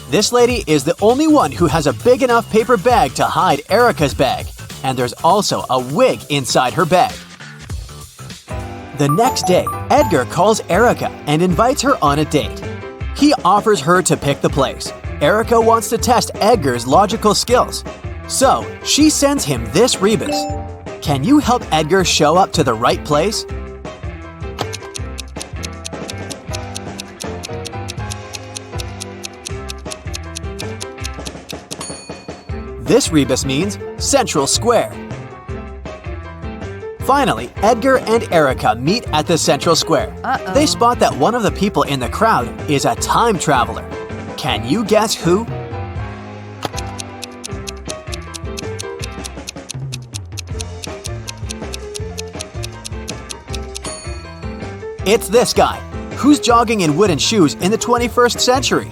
Speaker 2: This lady is the only one who has a big enough paper bag to hide Erica's bag, and there's also a wig inside her bag. The next day, Edgar calls Erica and invites her on a date. He offers her to pick the place. Erica wants to test Edgar's logical skills, so she sends him this rebus. Can you help Edgar show up to the right place? This rebus means Central Square. Finally, Edgar and Erica meet at the Central Square. They spot that one of the people in the crowd is a time traveler. Can you guess who? It's this guy, who's jogging in wooden shoes in the 21st century.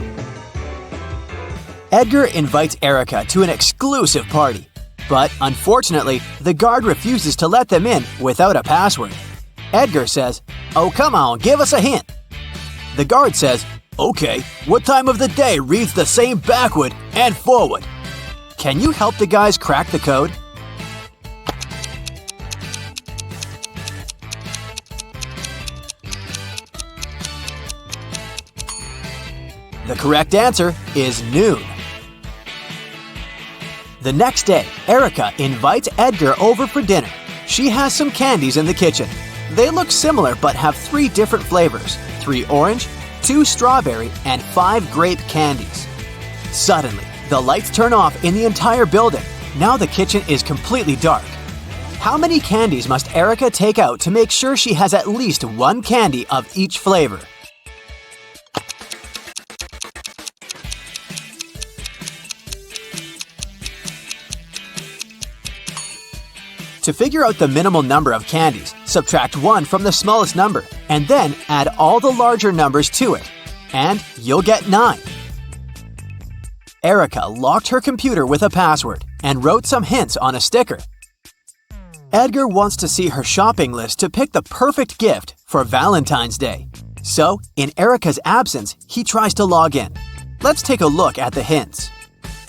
Speaker 2: Edgar invites Erica to an exclusive party, but unfortunately, the guard refuses to let them in without a password. Edgar says, "Oh, come on, give us a hint." The guard says, "Okay, what time of the day reads the same backward and forward?" Can you help the guys crack the code? The correct answer is noon. The next day, Erica invites Edgar over for dinner. She has some candies in the kitchen. They look similar but have 3 different flavors: 3 orange, 2 strawberry, and 5 grape candies. Suddenly, the lights turn off in the entire building. Now the kitchen is completely dark. How many candies must Erica take out to make sure she has at least 1 candy of each flavor? To figure out the minimal number of candies, subtract 1 from the smallest number, and then add all the larger numbers to it, and you'll get 9. Erica locked her computer with a password and wrote some hints on a sticker. Edgar wants to see her shopping list to pick the perfect gift for Valentine's Day. So, in Erica's absence, he tries to log in. Let's take a look at the hints.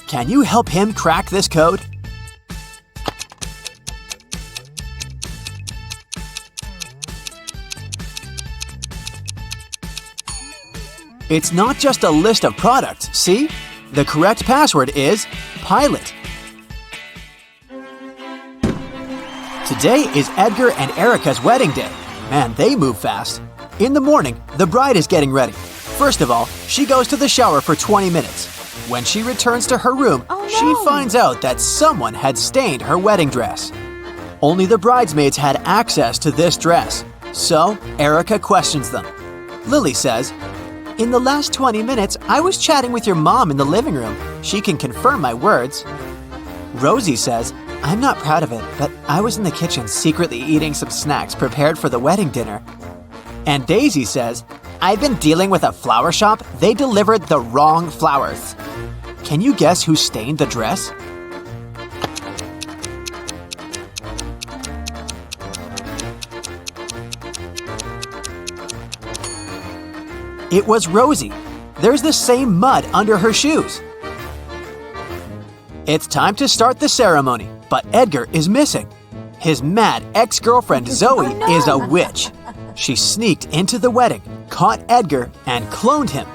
Speaker 2: Can you help him crack this code? It's not just a list of products, see? The correct password is Pilot. Today is Edgar and Erica's wedding day. Man, they move fast. In the morning, the bride is getting ready. First of all, she goes to the shower for 20 minutes. When she returns to her room, she finds out that someone had stained her wedding dress. Only the bridesmaids had access to this dress, so Erica questions them. Lily says, "In the last 20 minutes, I was chatting with your mom in the living room. She can confirm my words." Rosie says, "I'm not proud of it, but I was in the kitchen secretly eating some snacks prepared for the wedding dinner." And Daisy says, "I've been dealing with a flower shop. They delivered the wrong flowers." Can you guess who stained the dress? It was Rosie. There's the same mud under her shoes. It's time to start the ceremony, but Edgar is missing. His mad ex-girlfriend Zoe is a witch. She sneaked into the wedding, caught Edgar, and cloned him.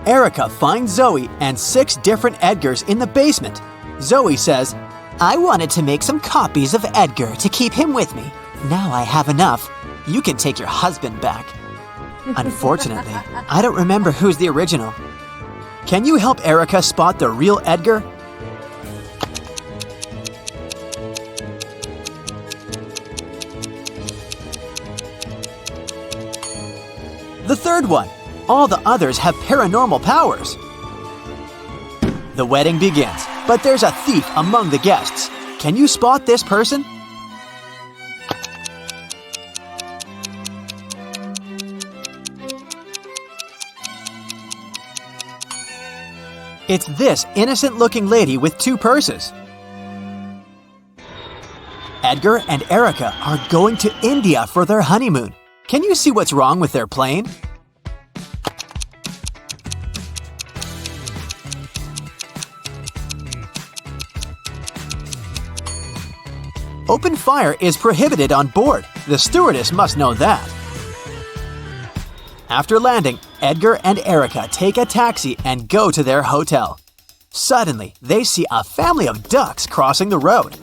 Speaker 2: Erica finds Zoe and 6 different Edgars in the basement. Zoe says, "I wanted to make some copies of Edgar to keep him with me. Now I have enough. You can take your husband back." Unfortunately, I don't remember who's the original. Can you help Erica spot the real Edgar? third one. All the others have paranormal powers. The wedding begins, but there's a thief among the guests. Can you spot this person? It's this innocent-looking lady with two purses. Edgar and Erica are going to India for their honeymoon. Can you see what's wrong with their plane? Open fire is prohibited on board. The stewardess must know that. After landing, Edgar and Erica take a taxi and go to their hotel. Suddenly, they see a family of ducks crossing the road.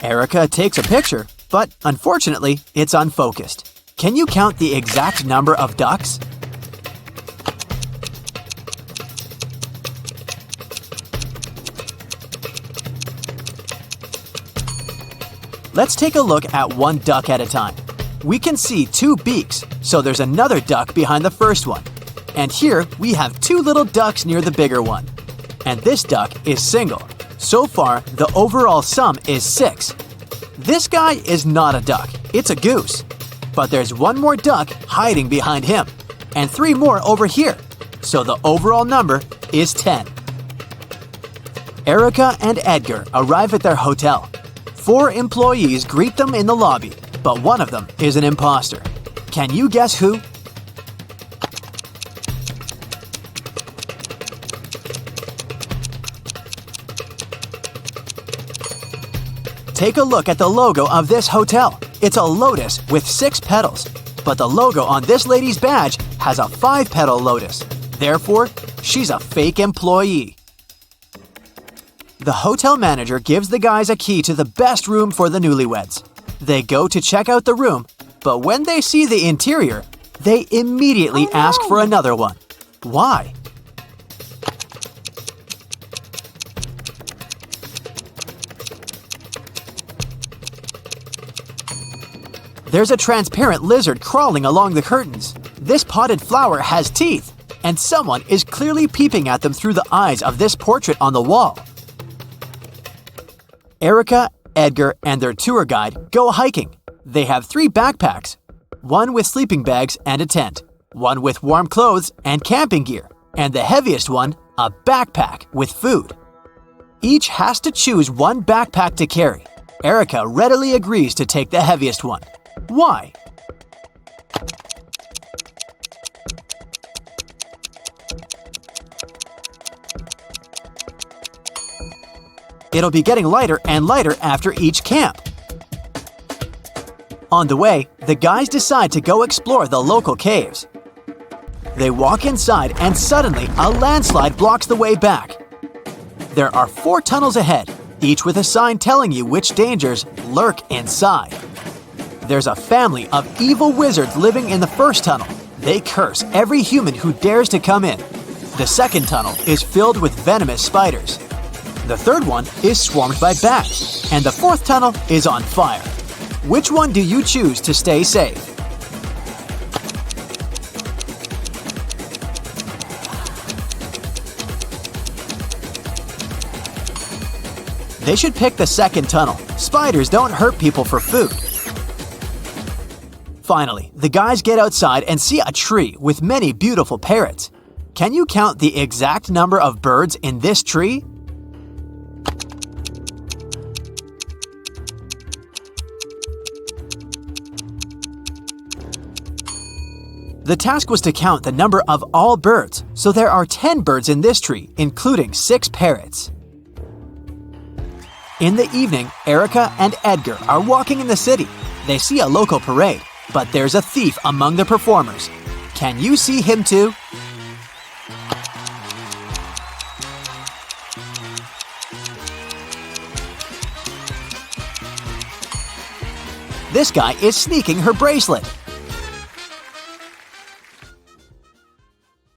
Speaker 2: Erica takes a picture, but unfortunately, it's unfocused. Can you count the exact number of ducks? Let's take a look at one duck at a time. We can see two beaks, so there's another duck behind the first one. And here we have two little ducks near the bigger one. And this duck is single. So far, the overall sum is 6. This guy is not a duck, it's a goose. But there's one more duck hiding behind him, and 3 more over here. So the overall number is 10. Erica and Edgar arrive at their hotel. 4 employees greet them in the lobby, but one of them is an imposter. Can you guess who? Take a look at the logo of this hotel. It's a lotus with 6 petals, but the logo on this lady's badge has a 5-petal lotus. Therefore, she's a fake employee. The hotel manager gives the guys a key to the best room for the newlyweds. They go to check out the room, but when they see the interior, they immediately ask for another one. Why? There's a transparent lizard crawling along the curtains. This potted flower has teeth, and someone is clearly peeping at them through the eyes of this portrait on the wall. Erica, Edgar, and their tour guide go hiking. They have 3 backpacks, one with sleeping bags and a tent, one with warm clothes and camping gear, and the heaviest one, a backpack with food. Each has to choose one backpack to carry. Erica readily agrees to take the heaviest one. Why? It'll be getting lighter and lighter after each camp. On the way, the guys decide to go explore the local caves. They walk inside and suddenly a landslide blocks the way back. There are 4 tunnels ahead, each with a sign telling you which dangers lurk inside. There's a family of evil wizards living in the first tunnel. They curse every human who dares to come in. The second tunnel is filled with venomous spiders. The third one is swarmed by bats, and the fourth tunnel is on fire. Which one do you choose to stay safe? They should pick the second tunnel. Spiders don't hurt people for food. Finally, the guys get outside and see a tree with many beautiful parrots. Can you count the exact number of birds in this tree? The task was to count the number of all birds, so there are 10 birds in this tree, including 6 parrots. In the evening, Erica and Edgar are walking in the city. They see a local parade, but there's a thief among the performers. Can you see him too? This guy is sneaking her bracelet.